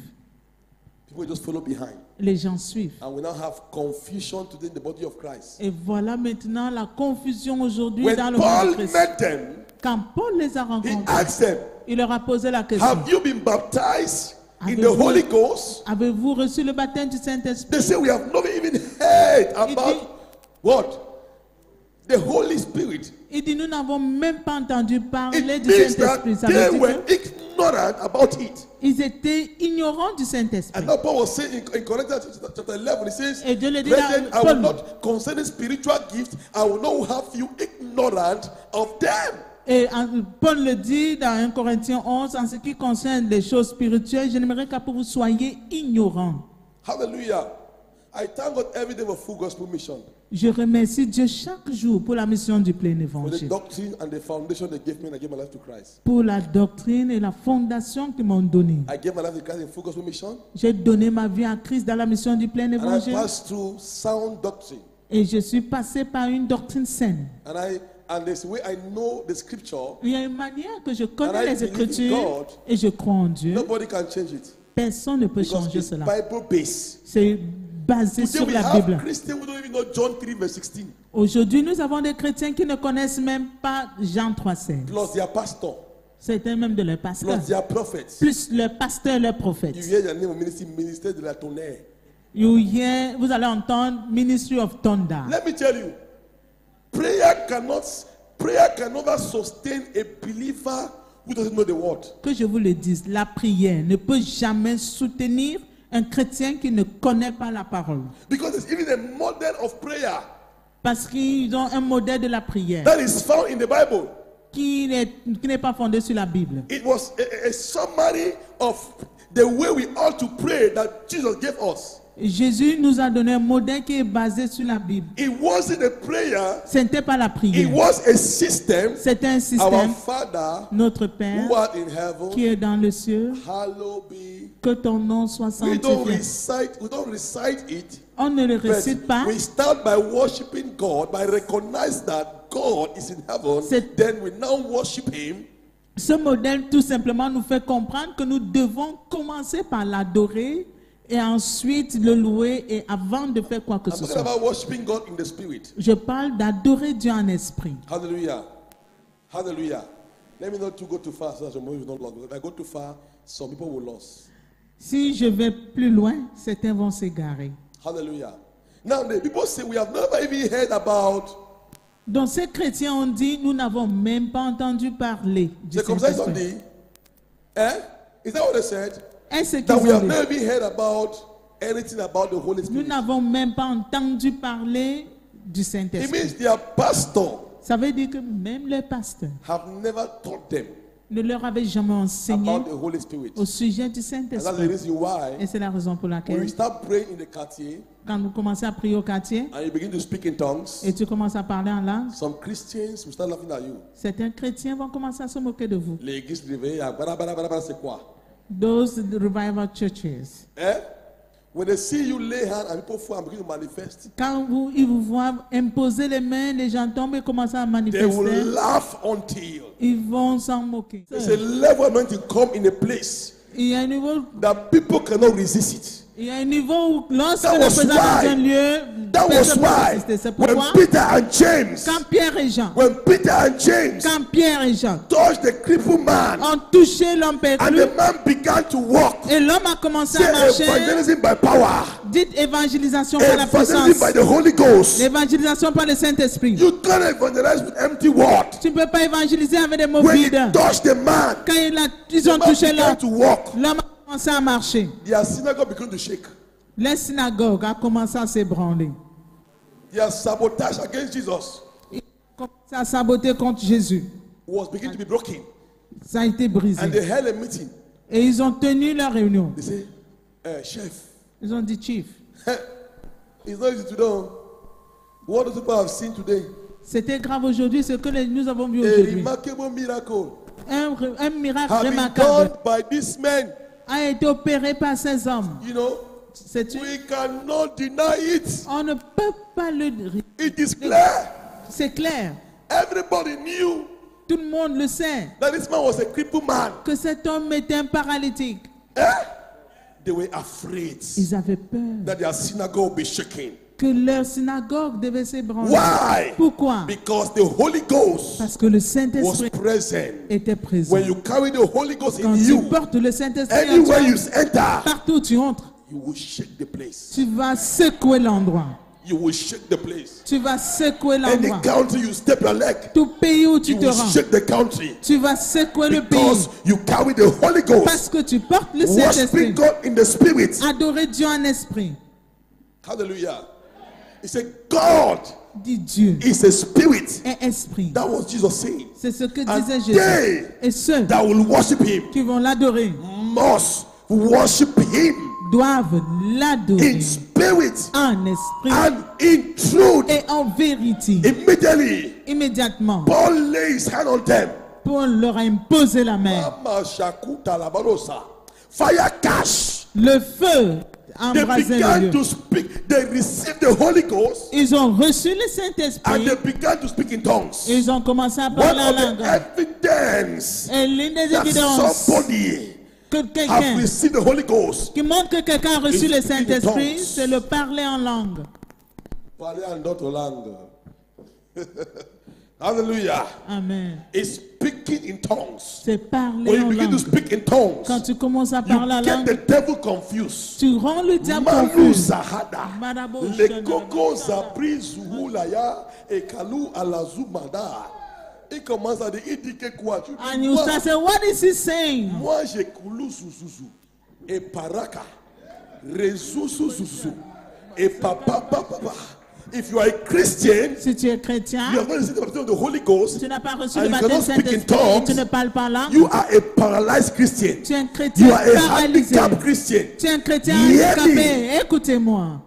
Speaker 1: People just follow behind.
Speaker 2: Les gens suivent.
Speaker 1: And we now have confusion today in the body of Christ.
Speaker 2: Et voilà maintenant la confusion aujourd'hui
Speaker 1: When
Speaker 2: dans le monde de
Speaker 1: Paul
Speaker 2: Christ.
Speaker 1: met them,
Speaker 2: Quand Paul les a
Speaker 1: he
Speaker 2: rencontrés,
Speaker 1: asked them,
Speaker 2: il leur a posé la question.
Speaker 1: have you been baptized in the
Speaker 2: Avez-vous-
Speaker 1: Holy Ghost?
Speaker 2: Avez-vous reçu le baptême du
Speaker 1: They
Speaker 2: Saint-Esprit?
Speaker 1: say we have not even heard
Speaker 2: dit-
Speaker 1: about what? The Holy Spirit.
Speaker 2: Il dit, nous n'avons même pas entendu parler
Speaker 1: It
Speaker 2: du
Speaker 1: means that
Speaker 2: Saint-Esprit. Ça
Speaker 1: they
Speaker 2: veut dire
Speaker 1: were ignorant about it.
Speaker 2: qu'ils étaient ignorants du Saint-Esprit.
Speaker 1: And now Paul was saying in Corinthians chapter 11, he says,
Speaker 2: Et Dieu le dit
Speaker 1: brethren,
Speaker 2: dans
Speaker 1: I will
Speaker 2: Paul.
Speaker 1: not, concerning spiritual gifts, I will not have you ignorant of them.
Speaker 2: Et Paul le dit dans 1 Corinthiens 11, en ce qui concerne les choses spirituelles, je n'aimerais qu'à pour vous soyez ignorants.
Speaker 1: Hallelujah. I thank God every day for full gospel mission.
Speaker 2: Je remercie Dieu chaque jour pour la mission du plein
Speaker 1: For the
Speaker 2: évangile,
Speaker 1: doctrine and the foundation they gave me, and I gave my life to Christ.
Speaker 2: pour la doctrine et la fondation qu'ils m'ont donnée.
Speaker 1: I gave my life to Christ in full gospel mission,
Speaker 2: J'ai donné ma vie à Christ dans la mission du plein
Speaker 1: and I
Speaker 2: évangile
Speaker 1: passed through sound doctrine.
Speaker 2: et je suis passé par une doctrine saine.
Speaker 1: And there's a way I know the scripture.
Speaker 2: Il y a une manière que je
Speaker 1: And
Speaker 2: connais
Speaker 1: I
Speaker 2: les
Speaker 1: believe in
Speaker 2: Écritures
Speaker 1: God.
Speaker 2: et je crois en Dieu.
Speaker 1: Nobody can change it
Speaker 2: Personne ne peut
Speaker 1: because
Speaker 2: changer
Speaker 1: it's
Speaker 2: cela.
Speaker 1: Bible based.
Speaker 2: C'est basé
Speaker 1: Today
Speaker 2: sur
Speaker 1: we
Speaker 2: la
Speaker 1: have
Speaker 2: Bible.
Speaker 1: Christians who don't even know John 3 verse 16.
Speaker 2: Aujourd'hui, nous avons des chrétiens qui ne connaissent même pas Jean 3,16.
Speaker 1: Plus their pastor,
Speaker 2: Certains même de leurs
Speaker 1: plus
Speaker 2: pasteurs.
Speaker 1: their prophets.
Speaker 2: Plus leur pasteur, leur
Speaker 1: You
Speaker 2: prophète.
Speaker 1: hear the name of ministère de la tonnerre.
Speaker 2: Vous allez entendre Ministry of Thunder.
Speaker 1: Let me tell you, prayer can never sustain a believer who doesn't know the word.
Speaker 2: Que je vous le dise, la prière ne peut jamais soutenir un chrétien qui ne connaît pas la parole.
Speaker 1: Because there's even a model of prayer
Speaker 2: Parce qu'ils ont un modèle de la prière
Speaker 1: that is found in the Bible.
Speaker 2: qui n'est pas fondé sur la Bible.
Speaker 1: It was a summary of the way we ought to pray that Jesus gave us.
Speaker 2: Jésus nous a donné un modèle qui est basé sur la Bible.
Speaker 1: It wasn't a prayer,
Speaker 2: Ce n'était pas la
Speaker 1: it
Speaker 2: prière.
Speaker 1: was a system.
Speaker 2: C'était un
Speaker 1: Our
Speaker 2: système.
Speaker 1: Father
Speaker 2: Notre
Speaker 1: who
Speaker 2: Père
Speaker 1: art in heaven,
Speaker 2: qui est dans le ciel,
Speaker 1: hallowed be.
Speaker 2: que ton nom soit
Speaker 1: We don't
Speaker 2: sanctifié.
Speaker 1: recite it.
Speaker 2: On ne le
Speaker 1: But
Speaker 2: récite pas.
Speaker 1: we start by worshiping God, by recognizing that God is in heaven.
Speaker 2: C'est-
Speaker 1: Then we now worship Him.
Speaker 2: Ce modèle tout simplement nous fait comprendre que nous devons commencer par l'adorer et ensuite le louer et avant de faire quoi que
Speaker 1: I'm
Speaker 2: ce
Speaker 1: talking
Speaker 2: soit.
Speaker 1: about worshiping God in the Spirit.
Speaker 2: Je parle d'adorer Dieu en esprit.
Speaker 1: Hallelujah. Hallelujah. Let me not go too far so that your money will not lost. Because if I go too far, some people will lose.
Speaker 2: Si je vais plus loin, certains vont s'égarer.
Speaker 1: Hallelujah. Now the people say we have never even heard about.
Speaker 2: Donc ces chrétiens ont dit, nous n'avons même pas entendu parler du
Speaker 1: C'est comme ça ils ont
Speaker 2: Saint-Esprit.
Speaker 1: dit. Eh? Is that what they said?
Speaker 2: Est-ce
Speaker 1: That we
Speaker 2: qu'ils ont
Speaker 1: have
Speaker 2: dit?
Speaker 1: never even heard about anything about the Holy
Speaker 2: Nous
Speaker 1: Spirit.
Speaker 2: n'avons même pas entendu parler du
Speaker 1: It
Speaker 2: Saint-Esprit.
Speaker 1: means their pastor
Speaker 2: Ça veut dire que même les pasteurs
Speaker 1: have never taught them
Speaker 2: ne leur avaient jamais enseigné
Speaker 1: about the Holy Spirit.
Speaker 2: au sujet du
Speaker 1: And that's the
Speaker 2: Saint-Esprit.
Speaker 1: reason why
Speaker 2: Et c'est la raison pour
Speaker 1: when
Speaker 2: laquelle,
Speaker 1: we start praying in the quartier
Speaker 2: quand vous commencez à prier au quartier
Speaker 1: and you begin to speak in tongues,
Speaker 2: et tu commences à parler en langue,
Speaker 1: some Christians will start laughing at you.
Speaker 2: certains chrétiens vont commencer à se moquer de vous.
Speaker 1: L'église réveillée, c'est quoi?
Speaker 2: Those revival churches.
Speaker 1: Eh? When they see you lay hands and people fall and begin to manifest,
Speaker 2: Quand ils vous voient imposer les mains, les gens tombent et commencent à
Speaker 1: they
Speaker 2: manifester.
Speaker 1: will laugh until
Speaker 2: Ils vont s'en moquer.
Speaker 1: there's a level of anointing come in a place
Speaker 2: Il y a un niveau,
Speaker 1: that people cannot resist it.
Speaker 2: il y a un niveau où lorsque
Speaker 1: That
Speaker 2: la
Speaker 1: was
Speaker 2: présence dans
Speaker 1: why
Speaker 2: un lieu,
Speaker 1: That was
Speaker 2: personne peut
Speaker 1: why
Speaker 2: résister. C'est
Speaker 1: when
Speaker 2: pourquoi,
Speaker 1: Peter and James,
Speaker 2: quand Pierre et Jean
Speaker 1: quand
Speaker 2: Pierre et Jean
Speaker 1: touched the crippled man,
Speaker 2: ont touché l'homme
Speaker 1: and
Speaker 2: perclus,
Speaker 1: the man began to walk,
Speaker 2: et l'homme a commencé
Speaker 1: say
Speaker 2: à marcher,
Speaker 1: evangelism by power,
Speaker 2: dites évangélisation par la
Speaker 1: evangelism
Speaker 2: puissance,
Speaker 1: by the Holy Ghost.
Speaker 2: l'évangélisation par le Saint-Esprit.
Speaker 1: You can't evangelize with empty words.
Speaker 2: Tu ne peux pas évangéliser avec des mots
Speaker 1: When he
Speaker 2: vides.
Speaker 1: touched the man,
Speaker 2: Quand ils
Speaker 1: the
Speaker 2: ont
Speaker 1: man
Speaker 2: touché
Speaker 1: began
Speaker 2: l'homme,
Speaker 1: to walk.
Speaker 2: l'homme a commencé à marcher.
Speaker 1: Their synagogue began to shake.
Speaker 2: Les synagogues ont commencé à s'ébranler.
Speaker 1: Their sabotage against Jesus
Speaker 2: Ils ont commencé à saboter contre Jésus.
Speaker 1: was beginning to be broken.
Speaker 2: Ça a été brisé.
Speaker 1: And they held a meeting.
Speaker 2: Et ils ont tenu leur réunion.
Speaker 1: They say, Chef,
Speaker 2: Ils ont dit, Chief,
Speaker 1: it's not easy to know what those people have seen today.
Speaker 2: c'était grave aujourd'hui ce que nous avons vu
Speaker 1: A
Speaker 2: aujourd'hui.
Speaker 1: remarkable miracle
Speaker 2: Un miracle
Speaker 1: has been
Speaker 2: remarquable
Speaker 1: done by these men.
Speaker 2: a été opéré par ces hommes.
Speaker 1: You know,
Speaker 2: C'est-tu?
Speaker 1: we cannot deny it.
Speaker 2: On ne peut pas le...
Speaker 1: It is clear.
Speaker 2: C'est clair.
Speaker 1: Everybody knew
Speaker 2: Tout le monde le sait.
Speaker 1: that this man was a crippled man.
Speaker 2: Que cet homme était un paralytique.
Speaker 1: They were afraid
Speaker 2: Ils avaient peur
Speaker 1: that their synagogue would be shaken.
Speaker 2: que leur synagogue devait s'ébranler.
Speaker 1: Why?
Speaker 2: Pourquoi?
Speaker 1: Because the Holy Ghost
Speaker 2: Parce que le
Speaker 1: was
Speaker 2: Saint-Esprit
Speaker 1: present.
Speaker 2: était présent.
Speaker 1: When you carry the Holy Ghost
Speaker 2: Quand
Speaker 1: in
Speaker 2: tu
Speaker 1: you,
Speaker 2: portes le Saint-Esprit en
Speaker 1: anywhere
Speaker 2: toi,
Speaker 1: you enter,
Speaker 2: partout où tu entres,
Speaker 1: you will shake the place.
Speaker 2: tu vas secouer l'endroit.
Speaker 1: You will shake the place.
Speaker 2: Tu vas secouer
Speaker 1: Any
Speaker 2: l'endroit.
Speaker 1: country you step your leg,
Speaker 2: Tout pays où tu
Speaker 1: you
Speaker 2: te
Speaker 1: will
Speaker 2: rends,
Speaker 1: shake the country.
Speaker 2: tu vas secouer le
Speaker 1: Because
Speaker 2: pays.
Speaker 1: you carry the Holy
Speaker 2: Parce
Speaker 1: Ghost.
Speaker 2: que tu portes le
Speaker 1: Worshiping
Speaker 2: Saint-Esprit.
Speaker 1: God in the Spirit.
Speaker 2: Adorer Dieu en esprit.
Speaker 1: Hallelujah. He said, God
Speaker 2: Dit Dieu
Speaker 1: is a spirit.
Speaker 2: est esprit.
Speaker 1: That was Jesus saying.
Speaker 2: C'est ce que
Speaker 1: And
Speaker 2: disait Jésus.
Speaker 1: they
Speaker 2: Et ceux
Speaker 1: that will worship him
Speaker 2: qui vont l'adorer
Speaker 1: must worship him
Speaker 2: doivent l'adorer
Speaker 1: in spirit
Speaker 2: en esprit
Speaker 1: and in truth.
Speaker 2: et en vérité.
Speaker 1: Immediately,
Speaker 2: Immédiatement,
Speaker 1: Paul laid his hand on them.
Speaker 2: Paul leur a imposé la main.
Speaker 1: Mama shakuta labalosa. Fire cash.
Speaker 2: Le feu a
Speaker 1: They
Speaker 2: embrasé le
Speaker 1: began
Speaker 2: lieu.
Speaker 1: to speak. They received the Holy Ghost
Speaker 2: Ils ont reçu le
Speaker 1: and
Speaker 2: Saint-Esprit.
Speaker 1: they began to speak in tongues.
Speaker 2: Ils ont commencé à
Speaker 1: One
Speaker 2: parler en
Speaker 1: of the
Speaker 2: langue.
Speaker 1: evidence
Speaker 2: Et l'une des
Speaker 1: that
Speaker 2: évidences
Speaker 1: somebody
Speaker 2: que
Speaker 1: have
Speaker 2: quelqu'un
Speaker 1: received the Holy Ghost.
Speaker 2: qui montre que quelqu'un a reçu
Speaker 1: Is
Speaker 2: le
Speaker 1: speaking in
Speaker 2: Saint-Esprit,
Speaker 1: tongues.
Speaker 2: c'est le parler en langue.
Speaker 1: Parler en d'autres langues. Hallelujah.
Speaker 2: Amen.
Speaker 1: It's speaking in tongues.
Speaker 2: C'est parler
Speaker 1: When
Speaker 2: en
Speaker 1: you begin to
Speaker 2: langue.
Speaker 1: speak in tongues,
Speaker 2: Quand tu commences à
Speaker 1: you
Speaker 2: parler en
Speaker 1: get
Speaker 2: langue,
Speaker 1: the devil confused.
Speaker 2: tu rends le diable
Speaker 1: Malu
Speaker 2: confus.
Speaker 1: Zahada.
Speaker 2: Madabo
Speaker 1: Le
Speaker 2: Shana,
Speaker 1: coco
Speaker 2: Madabo
Speaker 1: zapri zuhulaya et kalou alazumada. Il commence à dire, il dit que quoi? Tu dis,
Speaker 2: And you start saying, what is he saying?
Speaker 1: moi j'ai koulou sususu et paraka rezusu susu et papa papa. If you are a Christian,
Speaker 2: Si tu es chrétien,
Speaker 1: you have not received the baptism of the Holy Ghost.
Speaker 2: tu n'as pas reçu
Speaker 1: And
Speaker 2: le
Speaker 1: you
Speaker 2: baptême
Speaker 1: cannot speak in
Speaker 2: Saint-Esprit et tu
Speaker 1: tongues.
Speaker 2: ne parles pas langue,
Speaker 1: You are a paralyzed Christian.
Speaker 2: tu es un
Speaker 1: You
Speaker 2: chrétien
Speaker 1: are a
Speaker 2: paralysé.
Speaker 1: handicapped Christian.
Speaker 2: Tu es un chrétien
Speaker 1: Hear
Speaker 2: handicapé. Écoutez-moi.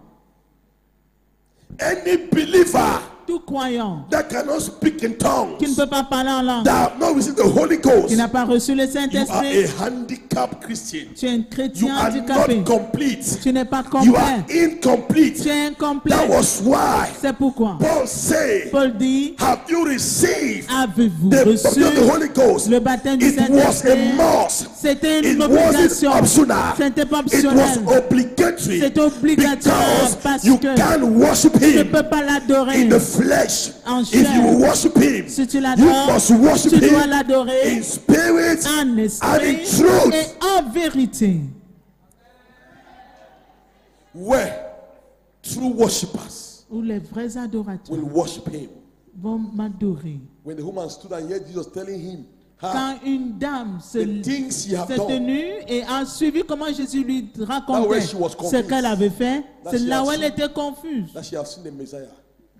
Speaker 1: Any believer
Speaker 2: Tout croyant
Speaker 1: that cannot speak in tongues,
Speaker 2: qui ne peut pas parler en langue,
Speaker 1: that have not received the Holy Ghost,
Speaker 2: qui n'a pas reçu le
Speaker 1: you are
Speaker 2: Saint-Esprit,
Speaker 1: a handicapped Christian.
Speaker 2: tu es un
Speaker 1: You
Speaker 2: chrétien
Speaker 1: are
Speaker 2: handicapé.
Speaker 1: not complete.
Speaker 2: Tu n'es pas
Speaker 1: You are
Speaker 2: complet.
Speaker 1: incomplete.
Speaker 2: Tu es incomplet.
Speaker 1: That was why
Speaker 2: C'est pourquoi
Speaker 1: Paul said,
Speaker 2: Paul dit,
Speaker 1: have you received
Speaker 2: avez-vous
Speaker 1: the
Speaker 2: reçu
Speaker 1: baptism of the Holy Ghost?
Speaker 2: le baptême du
Speaker 1: It was a
Speaker 2: Saint-Esprit?
Speaker 1: must.
Speaker 2: C'était
Speaker 1: It
Speaker 2: une
Speaker 1: wasn't
Speaker 2: obligation.
Speaker 1: optional.
Speaker 2: C'était pas
Speaker 1: It
Speaker 2: optionnel.
Speaker 1: was obligatory.
Speaker 2: C'est obligatoire parce
Speaker 1: Because you
Speaker 2: que
Speaker 1: can't worship
Speaker 2: tu ne
Speaker 1: him
Speaker 2: peux pas l'adorer
Speaker 1: in the flesh.
Speaker 2: en
Speaker 1: If you
Speaker 2: chair.
Speaker 1: worship him,
Speaker 2: Si tu
Speaker 1: you
Speaker 2: l'adores,
Speaker 1: must worship
Speaker 2: tu dois
Speaker 1: him
Speaker 2: l'adorer
Speaker 1: in spirit
Speaker 2: en
Speaker 1: and in
Speaker 2: esprit
Speaker 1: truth.
Speaker 2: et en vérité.
Speaker 1: Where true worshippers
Speaker 2: Où les vrais adorateurs
Speaker 1: will worship him.
Speaker 2: vont m'adorer.
Speaker 1: When the woman stood and heard Jesus telling him
Speaker 2: Quand une dame
Speaker 1: the things he had
Speaker 2: s'est
Speaker 1: done,
Speaker 2: tenue et a suivi comment Jésus lui
Speaker 1: That
Speaker 2: racontait
Speaker 1: way she was
Speaker 2: ce
Speaker 1: confused.
Speaker 2: qu'elle avait fait,
Speaker 1: That
Speaker 2: c'est
Speaker 1: she
Speaker 2: là
Speaker 1: had
Speaker 2: où elle
Speaker 1: seen-
Speaker 2: était confuse.
Speaker 1: that she had seen the Messiah,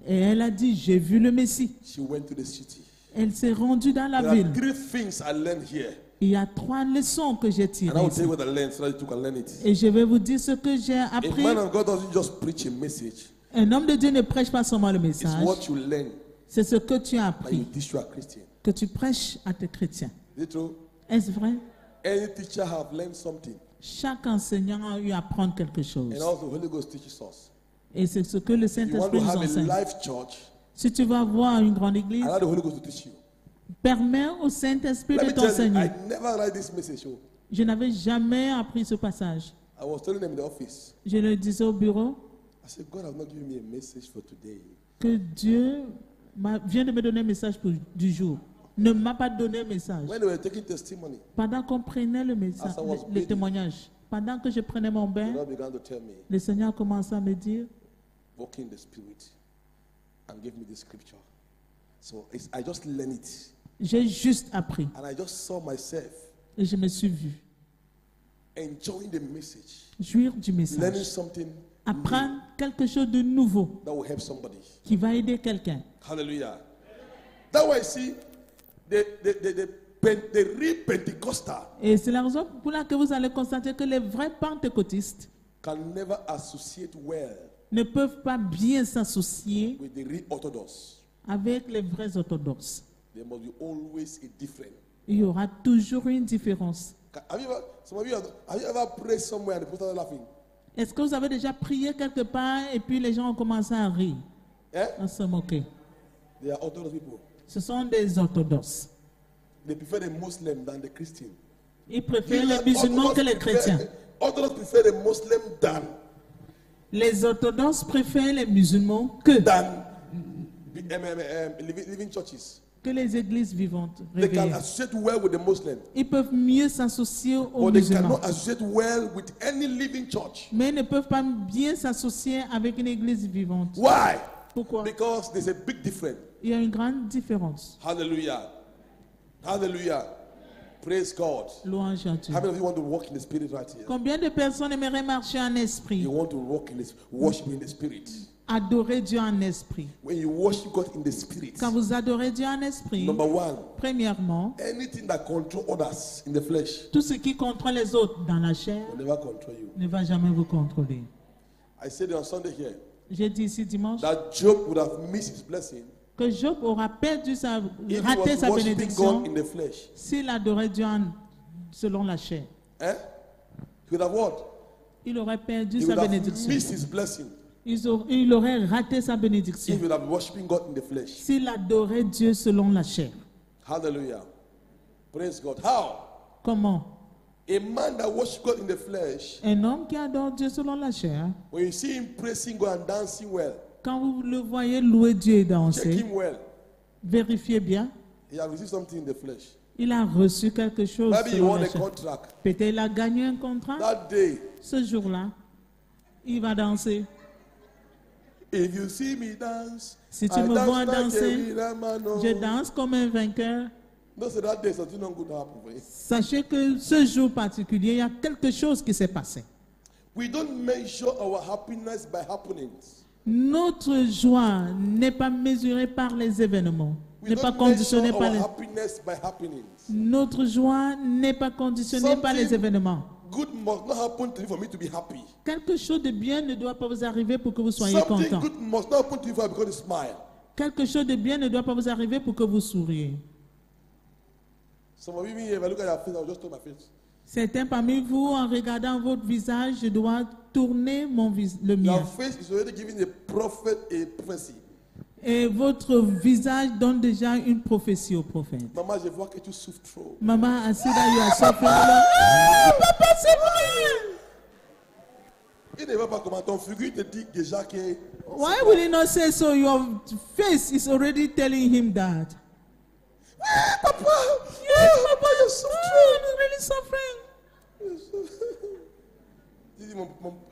Speaker 2: Et elle a dit, j'ai vu le Messie.
Speaker 1: she went to the city.
Speaker 2: Elle s'est rendue dans la
Speaker 1: There are
Speaker 2: ville.
Speaker 1: 3 things I learned here.
Speaker 2: Il y a 3 leçons que j'ai
Speaker 1: And I
Speaker 2: tirées
Speaker 1: will
Speaker 2: ici.
Speaker 1: tell you what I learned so that you can learn it.
Speaker 2: Et je vais vous dire ce que j'ai
Speaker 1: A
Speaker 2: appris.
Speaker 1: man of God doesn't just preach a message.
Speaker 2: Un homme de Dieu ne prêche pas seulement le
Speaker 1: It's
Speaker 2: message.
Speaker 1: what you learn
Speaker 2: C'est ce que tu as
Speaker 1: and you
Speaker 2: appris,
Speaker 1: teach you a Christian.
Speaker 2: que tu prêches à tes chrétiens.
Speaker 1: Is it true?
Speaker 2: Est-ce vrai?
Speaker 1: Any teacher have learned something.
Speaker 2: Chaque enseignant a eu à apprendre quelque chose.
Speaker 1: And also the Holy Ghost teaches us.
Speaker 2: Et c'est ce que le
Speaker 1: If you want
Speaker 2: Saint-Esprit
Speaker 1: to
Speaker 2: nous
Speaker 1: have a
Speaker 2: enseigne.
Speaker 1: life church,
Speaker 2: Si tu vas voir une grande église,
Speaker 1: allow the Holy Ghost to teach you.
Speaker 2: permets au Saint-Esprit
Speaker 1: Let
Speaker 2: de
Speaker 1: me tell you,
Speaker 2: t'enseigner.
Speaker 1: I never write this message. Oh.
Speaker 2: Je n'avais jamais appris ce passage.
Speaker 1: I was telling them in the office.
Speaker 2: Je le disais au bureau.
Speaker 1: I said, God has not given me a message for today.
Speaker 2: que Dieu vient de me donner un message du jour. Ne m'a pas donné un message.
Speaker 1: When they were taking testimony,
Speaker 2: Pendant qu'on prenait le message,
Speaker 1: As I was
Speaker 2: les
Speaker 1: bathing,
Speaker 2: témoignages, pendant que je prenais mon
Speaker 1: the
Speaker 2: bain,
Speaker 1: Lord began to tell me,
Speaker 2: le Seigneur commençait à me dire,
Speaker 1: walk in the Spirit, and give me the scripture. So I just learned it.
Speaker 2: j'ai juste appris
Speaker 1: And I just saw myself
Speaker 2: et je me suis vu
Speaker 1: enjoying the message,
Speaker 2: jouir du
Speaker 1: learning
Speaker 2: message,
Speaker 1: something
Speaker 2: apprendre quelque chose de nouveau
Speaker 1: that will help somebody.
Speaker 2: qui va aider quelqu'un.
Speaker 1: Hallelujah. That's why I see the real Pentecostal
Speaker 2: Et c'est la raison pour laquelle vous allez constater que les vrais pentecôtistes
Speaker 1: can never associate well
Speaker 2: ne peuvent pas bien s'associer
Speaker 1: with the real Orthodox.
Speaker 2: avec les vrais orthodoxes.
Speaker 1: There must be always a difference.
Speaker 2: Il y aura toujours une différence.
Speaker 1: Some of you have you ever prayed somewhere and the people started laughing?
Speaker 2: Est-ce que vous avez déjà prié quelque part et puis les gens ont commencé à rire,
Speaker 1: Eh?
Speaker 2: à se moquer?
Speaker 1: They are Orthodox people.
Speaker 2: Ce sont des orthodoxes.
Speaker 1: They prefer the Muslim than the Christian.
Speaker 2: Ils préfèrent les musulmans que les chrétiens.
Speaker 1: Orthodox prefer the Muslim
Speaker 2: Les orthodoxes préfèrent les musulmans que
Speaker 1: living churches.
Speaker 2: les églises vivantes.
Speaker 1: They can
Speaker 2: réveillées.
Speaker 1: associate well with the Muslim,
Speaker 2: Ils peuvent mieux s'associer aux
Speaker 1: but they
Speaker 2: musulmans,
Speaker 1: cannot associate well with any living church.
Speaker 2: mais ils ne peuvent pas bien s'associer avec une église vivante.
Speaker 1: Why?
Speaker 2: Pourquoi?
Speaker 1: Because there's a big difference.
Speaker 2: Il y a une grande différence.
Speaker 1: Hallelujah. Hallelujah. Praise God.
Speaker 2: Louange à Dieu.
Speaker 1: How many of you want to walk in the Spirit right here?
Speaker 2: Combien de personnes aimeraient marcher en esprit,
Speaker 1: You want to walk in this, worship in the Spirit.
Speaker 2: adorer Dieu en esprit?
Speaker 1: When you worship God in the Spirit,
Speaker 2: Quand vous adorez Dieu en esprit,
Speaker 1: number one,
Speaker 2: premièrement,
Speaker 1: anything that control others in the flesh
Speaker 2: tout ce qui contrôle les autres dans la chair
Speaker 1: will never control you.
Speaker 2: ne va jamais vous contrôler.
Speaker 1: I said on Sunday here
Speaker 2: J'ai dit ici dimanche
Speaker 1: that Job would have missed his blessing
Speaker 2: que Job aura perdu
Speaker 1: if he
Speaker 2: raté
Speaker 1: was
Speaker 2: sa
Speaker 1: worshiping
Speaker 2: bénédiction
Speaker 1: God in the flesh.
Speaker 2: s'il adorait Dieu selon la chair.
Speaker 1: Eh? He would have what?
Speaker 2: Il aurait perdu
Speaker 1: He
Speaker 2: sa
Speaker 1: would have
Speaker 2: bénédiction.
Speaker 1: missed his blessing
Speaker 2: Il aurait raté sa bénédiction
Speaker 1: if he would have worshiping God in the flesh.
Speaker 2: s'il adorait Dieu selon la chair.
Speaker 1: Hallelujah. Praise God. How?
Speaker 2: Comment?
Speaker 1: A man that worships God in the flesh,
Speaker 2: Un homme qui adore Dieu selon la chair,
Speaker 1: when you see him praising God and dancing well,
Speaker 2: quand vous le voyez louer Dieu et
Speaker 1: check
Speaker 2: danser,
Speaker 1: him well.
Speaker 2: vérifiez bien,
Speaker 1: He has received something in the flesh.
Speaker 2: il a reçu quelque chose
Speaker 1: Maybe he
Speaker 2: selon
Speaker 1: won
Speaker 2: la
Speaker 1: a
Speaker 2: chair.
Speaker 1: contract.
Speaker 2: Peut-être il a gagné un contrat.
Speaker 1: That day,
Speaker 2: Ce jour-là, il va danser.
Speaker 1: if you see me dance,
Speaker 2: Si tu
Speaker 1: I
Speaker 2: me
Speaker 1: dance
Speaker 2: vois
Speaker 1: like a
Speaker 2: danser,
Speaker 1: winner man, oh.
Speaker 2: je danse comme un vainqueur.
Speaker 1: No, say that day something not good happen for you.
Speaker 2: Sachez que ce jour particulier, il y a quelque chose qui s'est passé.
Speaker 1: We don't measure our happiness by happenings.
Speaker 2: Notre joie n'est pas mesurée par les événements,
Speaker 1: We
Speaker 2: n'est pas
Speaker 1: don't measure
Speaker 2: conditionnée par
Speaker 1: our
Speaker 2: les...
Speaker 1: happiness by happenings.
Speaker 2: Notre joie n'est pas conditionnée par les
Speaker 1: Something
Speaker 2: événements.
Speaker 1: good must not happen to you for me to be happy.
Speaker 2: Quelque chose de bien ne doit pas vous arriver pour que vous soyez
Speaker 1: Something
Speaker 2: content.
Speaker 1: good must not happen to you for because you smile.
Speaker 2: Quelque chose de bien ne doit pas vous arriver pour que vous souriez.
Speaker 1: Some of you here, if I look at your face, I'll just turn my face.
Speaker 2: Certains parmi vous, en regardant votre visage, je dois tourner le mien.
Speaker 1: Your face is already giving a prophet a prophecy.
Speaker 2: Et votre visage donne déjà une prophétie au prophète.
Speaker 1: Maman, je vois que tu souffres trop.
Speaker 2: Maman, assise là, you are suffering. Ah, papa, c'est vrai.
Speaker 1: Il ne va pas comment ton figure te dit déjà que.
Speaker 2: Why would he not say so? Your face is already telling him that.
Speaker 1: Ah, papa!
Speaker 2: Yes, Papa,
Speaker 1: you souffres
Speaker 2: I'm really suffering.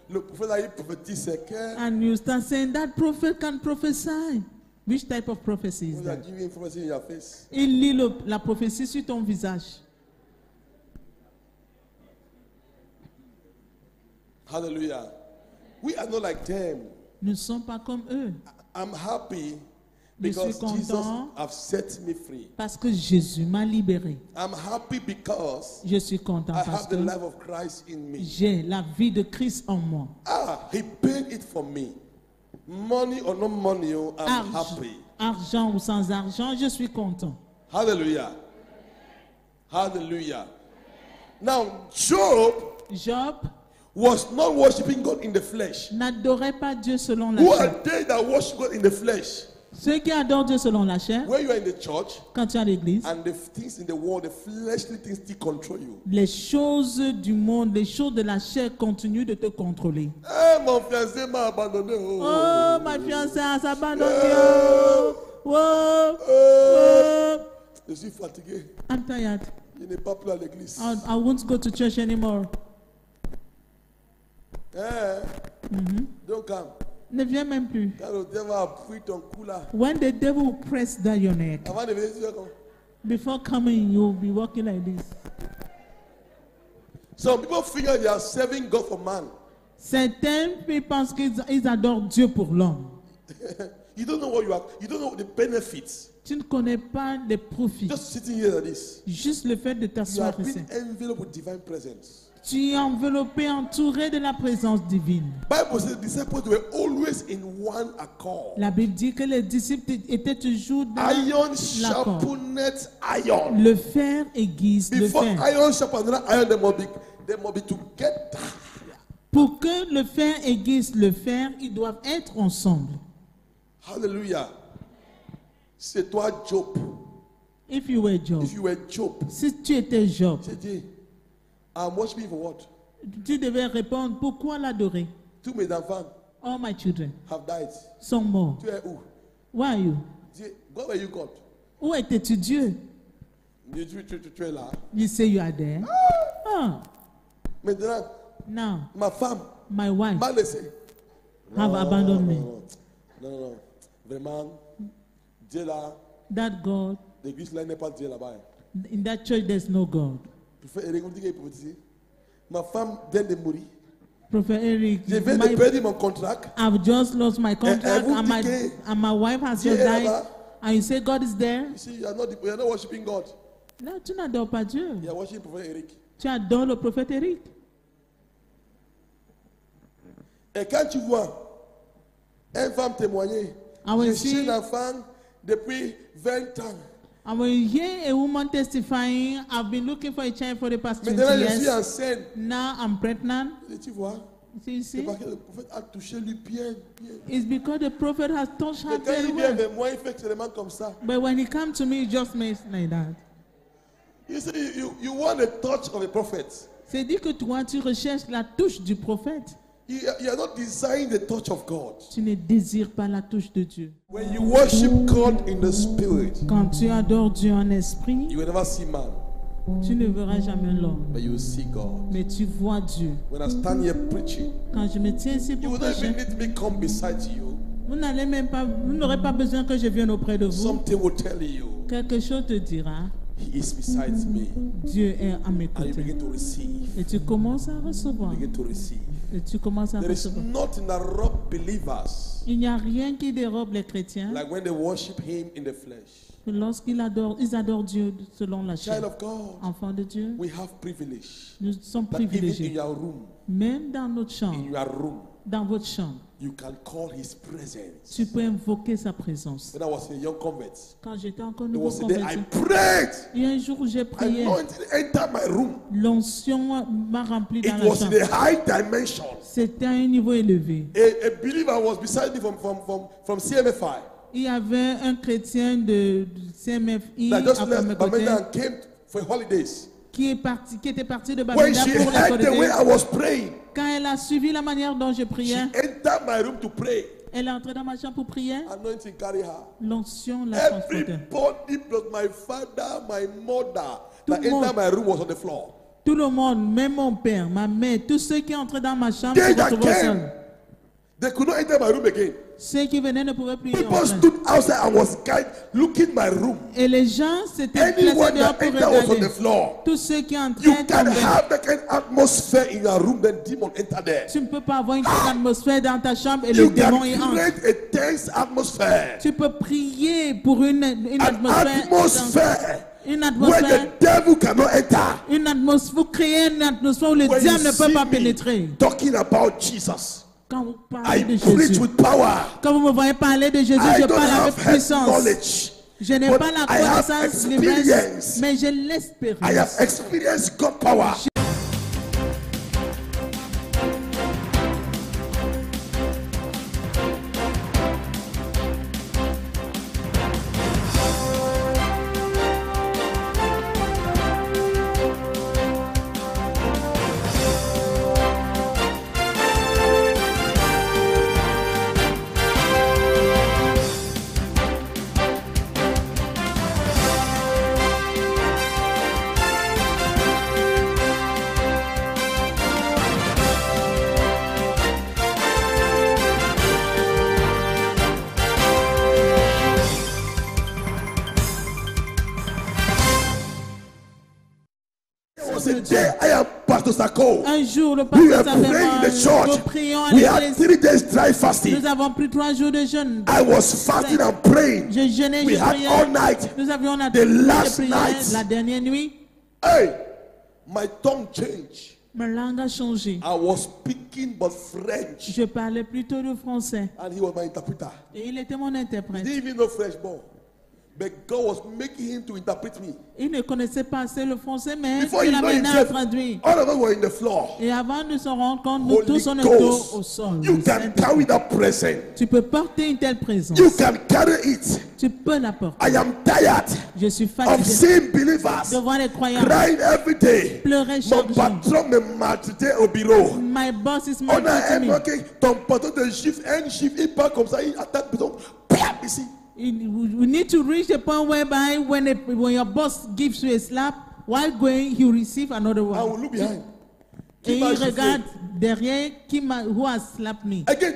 Speaker 1: Le prophète a eu prophétise, c'est que.
Speaker 2: And you start saying that prophet can prophesy. Which type of prophecy is
Speaker 1: When you are
Speaker 2: that?
Speaker 1: giving prophecy in your face.
Speaker 2: Il lit la prophétie sur ton visage.
Speaker 1: Hallelujah. We are not like them.
Speaker 2: Nous ne sommes pas comme eux.
Speaker 1: I'm happy
Speaker 2: Je suis
Speaker 1: because Jesus
Speaker 2: content
Speaker 1: have set me free.
Speaker 2: parce que Jésus m'a libéré.
Speaker 1: I'm happy because
Speaker 2: Je suis content
Speaker 1: I
Speaker 2: parce
Speaker 1: have
Speaker 2: que
Speaker 1: the life of Christ in me.
Speaker 2: j'ai la vie de Christ en moi.
Speaker 1: Ah, he paid it for me. Money or no money, oh, I'm happy.
Speaker 2: Argent ou sans argent, je suis content.
Speaker 1: Hallelujah. Hallelujah. Now, Job
Speaker 2: Job
Speaker 1: was not worshiping God in the flesh.
Speaker 2: n'adorait pas Dieu selon la
Speaker 1: Who
Speaker 2: chair.
Speaker 1: are they that worship God in the flesh?
Speaker 2: Ceux qui adorent Dieu selon la chair,
Speaker 1: when you are in the church
Speaker 2: quand tu es à l'église,
Speaker 1: and the things in the world, the fleshly things still control you.
Speaker 2: les choses du monde, les choses de la chair continuent de te contrôler.
Speaker 1: Eh, mon fiancé m'a abandonné.
Speaker 2: Oh, ma fiancée s'abandonne. Oh, oh,
Speaker 1: Je suis fatigué.
Speaker 2: I'm tired.
Speaker 1: Je n'ai pas plus à l'église.
Speaker 2: I won't go to church anymore.
Speaker 1: Donc, come.
Speaker 2: Ne viens même plus.
Speaker 1: Quand le diable a pris ton cou là,
Speaker 2: When the devil will press down your neck,
Speaker 1: avant de venir, tu fais comme.
Speaker 2: before coming, you'll be walking like this.
Speaker 1: Some people figure they are serving God for man.
Speaker 2: Certains pensent qu'ils adorent Dieu pour l'homme.
Speaker 1: You don't know what you are. You don't know the benefits.
Speaker 2: Tu ne connais pas les profits.
Speaker 1: Just sitting here like this.
Speaker 2: Juste le fait de
Speaker 1: You
Speaker 2: t'asseoir
Speaker 1: have
Speaker 2: ici.
Speaker 1: been enveloped with divine presence.
Speaker 2: Tu es enveloppé, entouré de la présence divine.
Speaker 1: Bible says the disciples were always in one accord.
Speaker 2: La Bible dit que les disciples étaient toujours dans
Speaker 1: Iron
Speaker 2: l'accord.
Speaker 1: sharpeneth iron.
Speaker 2: Le fer aiguise le
Speaker 1: Before
Speaker 2: fer.
Speaker 1: iron sharpeneth iron, they must be together.
Speaker 2: Pour que le fer aiguise le fer, ils doivent être ensemble.
Speaker 1: Hallelujah. C'est toi, Job.
Speaker 2: If you were Job,
Speaker 1: If you were Job,
Speaker 2: si tu étais Job,
Speaker 1: say, "Jay, I'm worshiping for what?
Speaker 2: tu devais répondre, pourquoi l'adorer?
Speaker 1: Tous mes enfants
Speaker 2: All my children
Speaker 1: have died.
Speaker 2: sont morts.
Speaker 1: Tu es où?
Speaker 2: Why are you?
Speaker 1: Dis, where were you, God?
Speaker 2: Où étais-tu Dieu?
Speaker 1: Tu es là.
Speaker 2: You say you are there. Ah,
Speaker 1: Maintenant,
Speaker 2: now
Speaker 1: ma femme
Speaker 2: my wife
Speaker 1: m'a laissé.
Speaker 2: have abandoned me.
Speaker 1: Non. Vraiment, Dieu là,
Speaker 2: That God,
Speaker 1: l'église là n'est pas Dieu là-bas.
Speaker 2: in that church there's no God.
Speaker 1: Prophète Eric, on dit qu'il est prophétisé. Ma femme vient de mourir.
Speaker 2: Prophet Eric,
Speaker 1: Je viens de perdre mon contrat.
Speaker 2: I've just lost my contract
Speaker 1: vous
Speaker 2: and
Speaker 1: dit que
Speaker 2: my wife has
Speaker 1: Dieu
Speaker 2: just
Speaker 1: est
Speaker 2: died.
Speaker 1: là-bas.
Speaker 2: And you say God is there?
Speaker 1: You see, you are not worshiping God.
Speaker 2: Là, tu n'adores pas Dieu.
Speaker 1: You are worshiping Prophet Eric.
Speaker 2: Tu adores le prophète Eric.
Speaker 1: Et quand tu vois une femme témoigner,
Speaker 2: Ah oui,
Speaker 1: je
Speaker 2: si.
Speaker 1: suis un enfant depuis 20 ans.
Speaker 2: And when you hear a woman testifying, I've been looking for a child for the past 20
Speaker 1: Maintenant, je suis
Speaker 2: years.
Speaker 1: enceinte.
Speaker 2: Now I'm pregnant.
Speaker 1: Et tu vois,
Speaker 2: You
Speaker 1: c'est
Speaker 2: see?
Speaker 1: parce que le prophète a touché lui bien.
Speaker 2: It's because the prophet has touched her
Speaker 1: Mais quand
Speaker 2: very
Speaker 1: il vient
Speaker 2: well.
Speaker 1: vers moi, il fait seulement comme ça.
Speaker 2: But when he comes to me, he just makes like that.
Speaker 1: You see, you want a touch of a prophet.
Speaker 2: C'est dit que toi, tu recherches la touche du prophète.
Speaker 1: You are not desiring the touch of God.
Speaker 2: Tu ne désires pas la touche de Dieu.
Speaker 1: When you worship God in the spirit,
Speaker 2: Quand tu adores Dieu en esprit,
Speaker 1: you will never see man,
Speaker 2: tu ne verras jamais l'homme,
Speaker 1: but you will see God.
Speaker 2: mais tu vois Dieu.
Speaker 1: When I stand here preaching,
Speaker 2: Quand je me tiens ici
Speaker 1: you
Speaker 2: pour
Speaker 1: will not even
Speaker 2: prêcher,
Speaker 1: need me come beside you.
Speaker 2: vous n'aurez pas besoin que je vienne auprès de vous.
Speaker 1: Something will tell you,
Speaker 2: Quelque chose te dira,
Speaker 1: He is beside me.
Speaker 2: Dieu est à mes
Speaker 1: And you
Speaker 2: côtés.
Speaker 1: begin to receive.
Speaker 2: Et tu commences à recevoir.
Speaker 1: Begin to receive.
Speaker 2: Et tu commences à
Speaker 1: There is
Speaker 2: recevoir.
Speaker 1: nothing that rob believers
Speaker 2: Il n'y a rien qui dérobe les chrétiens
Speaker 1: like when they worship Him in the flesh.
Speaker 2: que lorsqu'ils adorent Dieu selon la
Speaker 1: Child
Speaker 2: chair.
Speaker 1: of God,
Speaker 2: Enfants de Dieu,
Speaker 1: we have privilege.
Speaker 2: nous sommes
Speaker 1: That even in
Speaker 2: privilégiés.
Speaker 1: your room,
Speaker 2: Même dans notre chambre,
Speaker 1: in your room,
Speaker 2: dans votre chambre,
Speaker 1: you can call His presence.
Speaker 2: tu peux invoquer sa présence.
Speaker 1: When I was a young convert,
Speaker 2: Quand j'étais encore
Speaker 1: there
Speaker 2: nouveau
Speaker 1: was a day I
Speaker 2: converti,
Speaker 1: prayed.
Speaker 2: il y a un jour où j'ai prié,
Speaker 1: Anointing entered my room.
Speaker 2: l'onction m'a rempli dans
Speaker 1: It
Speaker 2: la
Speaker 1: was in
Speaker 2: chambre.
Speaker 1: a high dimension.
Speaker 2: C'était à un niveau élevé.
Speaker 1: A believer was beside me from CMFI.
Speaker 2: Il y avait un chrétien de CMFI
Speaker 1: That just
Speaker 2: à mes
Speaker 1: left
Speaker 2: côtés
Speaker 1: Bamenda and came for holidays.
Speaker 2: qui était parti de
Speaker 1: When
Speaker 2: Bamenda
Speaker 1: she
Speaker 2: pour les
Speaker 1: heard the way
Speaker 2: holidays.
Speaker 1: I was praying,
Speaker 2: Quand elle a suivi la manière dont je
Speaker 1: she
Speaker 2: priais,
Speaker 1: entered my room to pray.
Speaker 2: elle est entrée dans ma chambre pour prier.
Speaker 1: Anointing carry her.
Speaker 2: L'onction l'a transportée.
Speaker 1: Everybody plus my father, my mother
Speaker 2: Tout
Speaker 1: that
Speaker 2: le monde.
Speaker 1: entered my room was on the floor.
Speaker 2: Tout le monde, même mon père, ma mère, tous ceux qui entraient dans ma chambre
Speaker 1: They
Speaker 2: se
Speaker 1: that
Speaker 2: retrouvaient
Speaker 1: came,
Speaker 2: seuls.
Speaker 1: they could not enter my room again.
Speaker 2: Ceux qui venaient ne pouvaient plus y
Speaker 1: People
Speaker 2: entrer.
Speaker 1: stood outside and was looking my room.
Speaker 2: Et les gens s'étaient placés
Speaker 1: Anyone
Speaker 2: dehors
Speaker 1: that
Speaker 2: pour
Speaker 1: entered was on the
Speaker 2: regarder.
Speaker 1: floor.
Speaker 2: Tous ceux qui
Speaker 1: You
Speaker 2: entraient
Speaker 1: can
Speaker 2: tombaient.
Speaker 1: have that kind of atmosphere in your room, then demon enter there.
Speaker 2: Tu ne peux pas avoir une telle atmosphère dans ta chambre et
Speaker 1: You
Speaker 2: le démon y
Speaker 1: can
Speaker 2: entre.
Speaker 1: create a tense atmosphere.
Speaker 2: Tu peux prier pour une
Speaker 1: An
Speaker 2: atmosphère.
Speaker 1: atmosphere
Speaker 2: Une
Speaker 1: where
Speaker 2: atmosphère.
Speaker 1: the devil cannot enter.
Speaker 2: Une atmosphère. Vous créez une atmosphère où le
Speaker 1: When
Speaker 2: diable
Speaker 1: you
Speaker 2: ne peut
Speaker 1: see
Speaker 2: pas
Speaker 1: me
Speaker 2: pénétrer.
Speaker 1: talking about Jesus,
Speaker 2: Quand vous parlez
Speaker 1: I
Speaker 2: de
Speaker 1: preach
Speaker 2: Jésus.
Speaker 1: with power.
Speaker 2: Quand vous me voyez parler de Jésus,
Speaker 1: I
Speaker 2: je
Speaker 1: don't
Speaker 2: parle avec
Speaker 1: have head
Speaker 2: puissance.
Speaker 1: knowledge,
Speaker 2: Je n'ai
Speaker 1: but
Speaker 2: pas la
Speaker 1: I have
Speaker 2: connaissance
Speaker 1: experience.
Speaker 2: l'ivresse, mais j'ai
Speaker 1: I have
Speaker 2: l'espérance.
Speaker 1: experienced God power. a
Speaker 2: de Dieu.
Speaker 1: day I am Pastor Sako.
Speaker 2: Un jour, le
Speaker 1: We were
Speaker 2: pasteur
Speaker 1: praying in the
Speaker 2: Savema,
Speaker 1: church.
Speaker 2: nous prions à
Speaker 1: We had
Speaker 2: l'église.
Speaker 1: 3 days dry fasting.
Speaker 2: Nous avons pris 3 jours de jeûne.
Speaker 1: I was fasting and praying.
Speaker 2: Je jeûnais,
Speaker 1: We
Speaker 2: je
Speaker 1: had all
Speaker 2: priais.
Speaker 1: night.
Speaker 2: Nous avions la
Speaker 1: The
Speaker 2: nuit
Speaker 1: last
Speaker 2: de prière,
Speaker 1: night.
Speaker 2: la dernière nuit.
Speaker 1: Hey, my tongue changed.
Speaker 2: Ma langue a changé.
Speaker 1: I was speaking but French.
Speaker 2: Je parlais plutôt le français.
Speaker 1: And he was my interpreter.
Speaker 2: Et il était mon
Speaker 1: He
Speaker 2: interprète.
Speaker 1: didn't even know French more. But God was making him to interpret me.
Speaker 2: Il ne connaissait pas assez le français, mais
Speaker 1: Before
Speaker 2: il
Speaker 1: you
Speaker 2: a
Speaker 1: know
Speaker 2: maintenant
Speaker 1: himself,
Speaker 2: traduit.
Speaker 1: all of us were in the floor.
Speaker 2: Et avant de se rendre compte, nous
Speaker 1: Holy
Speaker 2: tous on était au
Speaker 1: Ghost,
Speaker 2: sol.
Speaker 1: you
Speaker 2: Le
Speaker 1: can
Speaker 2: Saint-Esprit.
Speaker 1: carry that present.
Speaker 2: Tu peux porter une telle présence.
Speaker 1: You can carry it.
Speaker 2: Tu peux la porter.
Speaker 1: I am tired
Speaker 2: Je suis
Speaker 1: of
Speaker 2: fatigué
Speaker 1: seeing believers
Speaker 2: de voir les croyants
Speaker 1: crying every day.
Speaker 2: pleurer
Speaker 1: Mon
Speaker 2: chaque jour.
Speaker 1: patron me maltraitait au bureau.
Speaker 2: My boss is
Speaker 1: On
Speaker 2: mad
Speaker 1: a
Speaker 2: at me.
Speaker 1: évoqué ton patron de chiffre, un chiffre, il part comme ça, il attaque besoin. Ici.
Speaker 2: We need to reach the point whereby when your boss gives you a slap, while going, you receive another
Speaker 1: I
Speaker 2: one.
Speaker 1: will look behind.
Speaker 2: Et
Speaker 1: Qui m'a
Speaker 2: il
Speaker 1: giflé?
Speaker 2: regarde derrière who has slapped me.
Speaker 1: Again.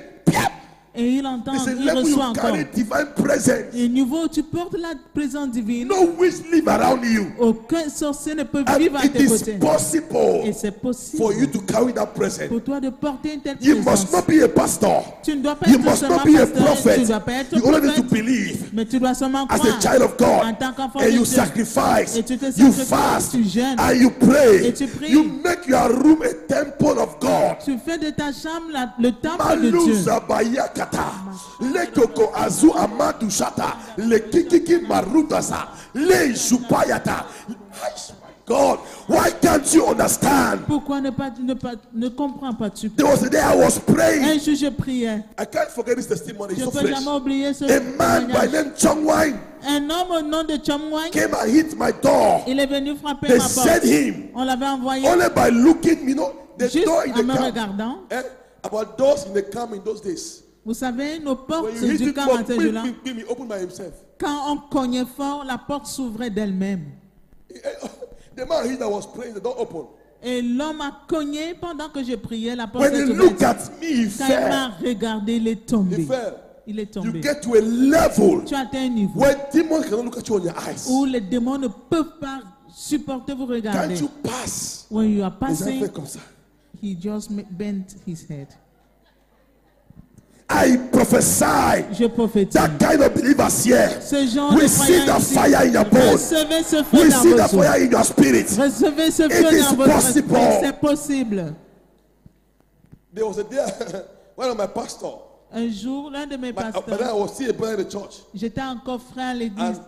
Speaker 2: Et il entend,
Speaker 1: It's a
Speaker 2: il
Speaker 1: level
Speaker 2: reçoit
Speaker 1: you
Speaker 2: encore.
Speaker 1: carry divine presence.
Speaker 2: Et nouveau, tu portes la présence divine.
Speaker 1: No witch live around you.
Speaker 2: Aucun sorcier ne peut
Speaker 1: And
Speaker 2: vivre à
Speaker 1: it
Speaker 2: tes
Speaker 1: is
Speaker 2: côtés.
Speaker 1: possible
Speaker 2: Et c'est
Speaker 1: for
Speaker 2: possible
Speaker 1: you to carry that presence.
Speaker 2: pour toi de porter une telle
Speaker 1: You must
Speaker 2: présence.
Speaker 1: not be a pastor.
Speaker 2: Tu ne dois pas
Speaker 1: You
Speaker 2: être
Speaker 1: must
Speaker 2: seulement
Speaker 1: not be a
Speaker 2: pasteur,
Speaker 1: prophet.
Speaker 2: tu ne dois pas être
Speaker 1: You only need to
Speaker 2: prophète,
Speaker 1: believe
Speaker 2: mais tu dois seulement
Speaker 1: as a
Speaker 2: croire
Speaker 1: child of
Speaker 2: en
Speaker 1: God.
Speaker 2: tant qu'enfant
Speaker 1: And
Speaker 2: de
Speaker 1: you
Speaker 2: Dieu.
Speaker 1: sacrifice.
Speaker 2: Et tu te
Speaker 1: You
Speaker 2: sacrifies,
Speaker 1: fast.
Speaker 2: tu jeûnes.
Speaker 1: And you pray.
Speaker 2: Et tu pries.
Speaker 1: You make your room a temple of God.
Speaker 2: Tu fais de ta chambre le temple de Dieu.
Speaker 1: Maluza bayakata. Le koko azu amadu shata. Le kikiki marutasa. Le jupayata. God, why can't you understand?
Speaker 2: Pourquoi ne comprends pas tu
Speaker 1: There was a day I was praying.
Speaker 2: Un jour je priais.
Speaker 1: I can't forget this testimony.
Speaker 2: Je
Speaker 1: It's
Speaker 2: ne
Speaker 1: so
Speaker 2: peux
Speaker 1: fresh.
Speaker 2: jamais oublier ce
Speaker 1: A man by
Speaker 2: témoignage.
Speaker 1: name Chong Wine
Speaker 2: Un homme au nom de Chomwang,
Speaker 1: came and hit my door.
Speaker 2: il est venu frapper
Speaker 1: They
Speaker 2: ma
Speaker 1: sent
Speaker 2: porte.
Speaker 1: him
Speaker 2: On l'avait envoyé
Speaker 1: only by looking, the
Speaker 2: juste
Speaker 1: door in
Speaker 2: en
Speaker 1: the
Speaker 2: me
Speaker 1: camp.
Speaker 2: regardant.
Speaker 1: About doors in the camp in those days.
Speaker 2: Vous savez, nos portes
Speaker 1: When you hit
Speaker 2: du
Speaker 1: it,
Speaker 2: camp
Speaker 1: God,
Speaker 2: à ce jour-là,
Speaker 1: he opened by himself.
Speaker 2: quand on cognait fort, la porte s'ouvrait d'elle-même.
Speaker 1: The man he that was praying, the door opened.
Speaker 2: Et l'homme a cogné pendant que je priais, la porte
Speaker 1: When
Speaker 2: s'est
Speaker 1: he
Speaker 2: ouverte.
Speaker 1: looked at me, he
Speaker 2: Quand il m'a
Speaker 1: fell.
Speaker 2: regardé, il est
Speaker 1: He
Speaker 2: tombé.
Speaker 1: fell.
Speaker 2: Il est
Speaker 1: You
Speaker 2: tombé.
Speaker 1: get to a level
Speaker 2: Tu atteins un niveau
Speaker 1: where demons cannot look at you on your eyes.
Speaker 2: où les démons ne peuvent pas supporter vous regarder.
Speaker 1: Can't you pass?
Speaker 2: When you are
Speaker 1: Les gens
Speaker 2: passing,
Speaker 1: fait comme ça.
Speaker 2: he just bent his head.
Speaker 1: I prophesy
Speaker 2: Je prophétise.
Speaker 1: that kind of believers here.
Speaker 2: Ce genre
Speaker 1: We
Speaker 2: de
Speaker 1: see
Speaker 2: croyants
Speaker 1: the
Speaker 2: ici,
Speaker 1: fire in your bones.
Speaker 2: recevez ce feu
Speaker 1: We
Speaker 2: dans
Speaker 1: see
Speaker 2: vos
Speaker 1: the
Speaker 2: os.
Speaker 1: fire in your spirit.
Speaker 2: Recevez ce
Speaker 1: It
Speaker 2: feu
Speaker 1: is
Speaker 2: dans votre
Speaker 1: possible.
Speaker 2: esprit. C'est possible.
Speaker 1: There was a day, one of my pastor,
Speaker 2: Un jour, l'un de mes
Speaker 1: but then I
Speaker 2: pasteurs,
Speaker 1: was still a brother in the church.
Speaker 2: j'étais encore frère à l'église.
Speaker 1: And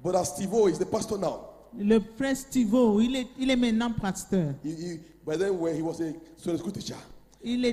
Speaker 1: Brother Steve-O is the pastor now.
Speaker 2: Le frère Stivo, il est maintenant pasteur.
Speaker 1: But then when he was a Sunday school teacher,
Speaker 2: Il est,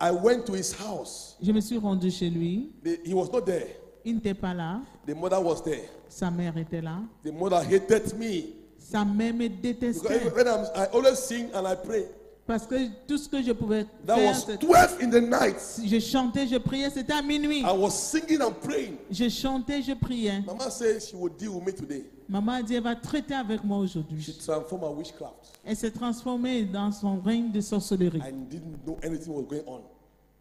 Speaker 1: I went to his house.
Speaker 2: je me suis rendu chez lui.
Speaker 1: He was not there.
Speaker 2: Il n'était pas là.
Speaker 1: The mother was there.
Speaker 2: Sa mère était là.
Speaker 1: The mother hated me.
Speaker 2: Sa mère me
Speaker 1: Because
Speaker 2: détestait.
Speaker 1: when I always sing and I pray.
Speaker 2: Parce que tout ce que je pouvais
Speaker 1: That
Speaker 2: faire,
Speaker 1: was 12 in the night.
Speaker 2: je chantais, je priais, c'était à minuit.
Speaker 1: I was singing and praying.
Speaker 2: Je chantais, je priais.
Speaker 1: Mama said she would deal with me today.
Speaker 2: Maman a dit, elle va traiter avec moi
Speaker 1: She
Speaker 2: aujourd'hui.
Speaker 1: transformed her witchcraft.
Speaker 2: Elle s'est transformée dans son règne de sorcellerie.
Speaker 1: I didn't know anything was going on.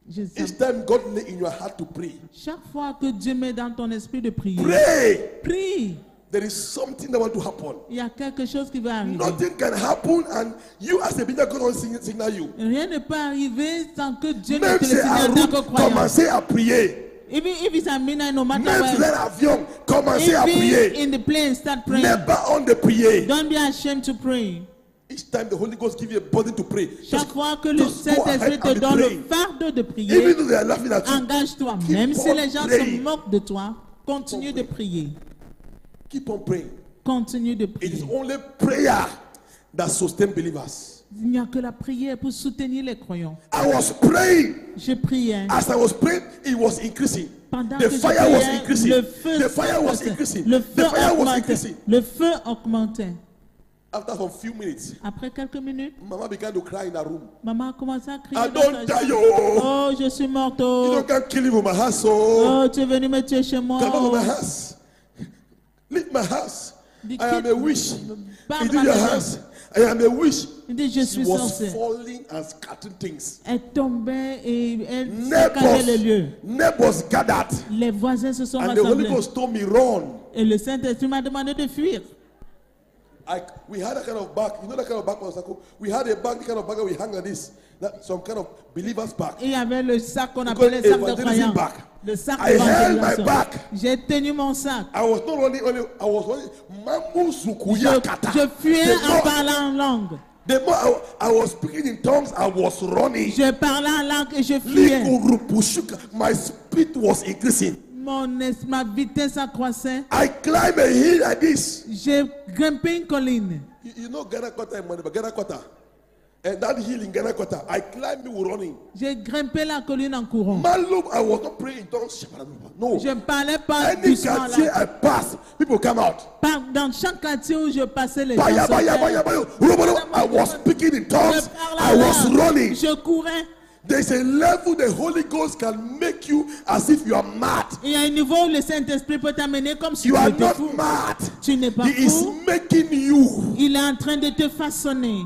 Speaker 2: Je sais-
Speaker 1: Each time God lay in your heart to pray,
Speaker 2: Chaque fois que Dieu met dans ton esprit de prier,
Speaker 1: pray.
Speaker 2: prie.
Speaker 1: There is something that want to happen.
Speaker 2: Il y a quelque chose qui va arriver.
Speaker 1: Nothing can happen, and you as a believer God will signal you.
Speaker 2: Rien ne peut arriver sans que Dieu ne
Speaker 1: Même
Speaker 2: te le
Speaker 1: si
Speaker 2: signale
Speaker 1: à
Speaker 2: en tant que
Speaker 1: route,
Speaker 2: croyant.
Speaker 1: commencez à prier.
Speaker 2: Even if it's a midnight, no matter
Speaker 1: Même si
Speaker 2: where.
Speaker 1: l'avion, commencez à
Speaker 2: Even
Speaker 1: prier.
Speaker 2: in the plane, start praying.
Speaker 1: N'aie pas honte de prier.
Speaker 2: Don't be ashamed to pray.
Speaker 1: Each time the Holy Ghost give you a burden to pray,
Speaker 2: Chaque fois que le
Speaker 1: just go ahead
Speaker 2: Saint-Esprit te
Speaker 1: and be
Speaker 2: donne le
Speaker 1: praying.
Speaker 2: fardeau de prier,
Speaker 1: Even though they are laughing at you,
Speaker 2: engage-toi.
Speaker 1: keep
Speaker 2: Même si
Speaker 1: on
Speaker 2: les gens
Speaker 1: praying.
Speaker 2: se moquent de toi, continue de prier.
Speaker 1: keep on praying.
Speaker 2: Continue de
Speaker 1: It is
Speaker 2: prier.
Speaker 1: only prayer that sustains believers.
Speaker 2: Il n'y a que la prière pour soutenir les croyants.
Speaker 1: I was praying.
Speaker 2: Je priais.
Speaker 1: As I was praying, it was increasing.
Speaker 2: Pendant
Speaker 1: The
Speaker 2: que je
Speaker 1: fire was
Speaker 2: priais,
Speaker 1: increasing.
Speaker 2: le feu
Speaker 1: The fire was
Speaker 2: augmentait.
Speaker 1: increasing.
Speaker 2: Le
Speaker 1: The
Speaker 2: feu
Speaker 1: fire was
Speaker 2: augmentait.
Speaker 1: increasing.
Speaker 2: Le feu augmentait.
Speaker 1: After some few minutes,
Speaker 2: Après quelques minutes,
Speaker 1: Mama began to cry in her room.
Speaker 2: maman a commencé à crier
Speaker 1: I
Speaker 2: dans
Speaker 1: don't
Speaker 2: sa
Speaker 1: die,
Speaker 2: chambre.
Speaker 1: oh.
Speaker 2: Oh, je suis morte.
Speaker 1: You
Speaker 2: Oh,
Speaker 1: don't can kill him with my house, oh.
Speaker 2: oh tu es venu me tuer chez moi.
Speaker 1: Come out of my
Speaker 2: Oh.
Speaker 1: house. Leave my house.
Speaker 2: Dis,
Speaker 1: I am a witch.
Speaker 2: Pars
Speaker 1: Leave
Speaker 2: de
Speaker 1: your
Speaker 2: ma
Speaker 1: house. I am a witch.
Speaker 2: Il dit, je
Speaker 1: She
Speaker 2: suis
Speaker 1: was
Speaker 2: sorcière.
Speaker 1: falling and scattering things.
Speaker 2: Elle tombait et elle saccagait les lieux.
Speaker 1: Neighbors gathered.
Speaker 2: Les voisins se sont
Speaker 1: And the Holy
Speaker 2: rassemblés.
Speaker 1: Ghost told me, run.
Speaker 2: Et le Saint-Esprit m'a demandé de fuir.
Speaker 1: We had a kind of bag. You know that kind of bag, Pastor? We had a bag, the kind of bag that we hang like this. Some kind of believer's bag.
Speaker 2: Il y avait le sac qu'on appelait le sac de croyants. Le sac
Speaker 1: I held my
Speaker 2: d'évangélisation.
Speaker 1: bag.
Speaker 2: J'ai tenu mon sac.
Speaker 1: I was not only I was only Mamu Zukuya Kata.
Speaker 2: Je fuyais en parlant en langue.
Speaker 1: The more I was speaking in tongues, I was running.
Speaker 2: Je parlais en langue et je fuyais.
Speaker 1: My speed was increasing.
Speaker 2: Ma vitesse accroissait.
Speaker 1: I climbed a hill like this.
Speaker 2: J'ai grimpé une colline.
Speaker 1: You know Ghana Kota, Ghana Kota. And that hill in Ghana Kota, I climbed it running.
Speaker 2: J'ai grimpé la colline en courant.
Speaker 1: Malum, I was not praying in tongues. No.
Speaker 2: Je ne parlais pas
Speaker 1: Any
Speaker 2: doucement
Speaker 1: quartier
Speaker 2: là.
Speaker 1: I pass, people come out.
Speaker 2: Dans chaque quartier où je passais, les gens
Speaker 1: I
Speaker 2: sortaient.
Speaker 1: was speaking in tongues. I was running.
Speaker 2: Je courais.
Speaker 1: There's a level the Holy Ghost can make you as if you are mad.
Speaker 2: Il y a un niveau où le Saint-Esprit peut t'amener comme si
Speaker 1: You
Speaker 2: tu
Speaker 1: are
Speaker 2: étais
Speaker 1: not
Speaker 2: fou.
Speaker 1: mad.
Speaker 2: Tu n'es pas
Speaker 1: He is
Speaker 2: fou.
Speaker 1: making you.
Speaker 2: Il est en train de te façonner.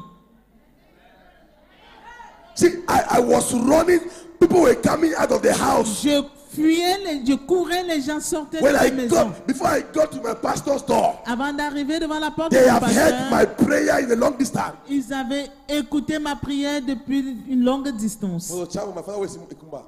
Speaker 1: See, I was running. People were coming out of the house.
Speaker 2: Je fuyais, je courais, les gens sortaient de
Speaker 1: When
Speaker 2: la
Speaker 1: I
Speaker 2: maison.
Speaker 1: got, before I got to my pastor's door,
Speaker 2: Avant d'arriver devant la porte
Speaker 1: they
Speaker 2: de mon
Speaker 1: have heard my
Speaker 2: pasteur,
Speaker 1: prayer in the long distance.
Speaker 2: ils avaient écouté ma prière depuis une longue distance.
Speaker 1: My father was in Ikumba.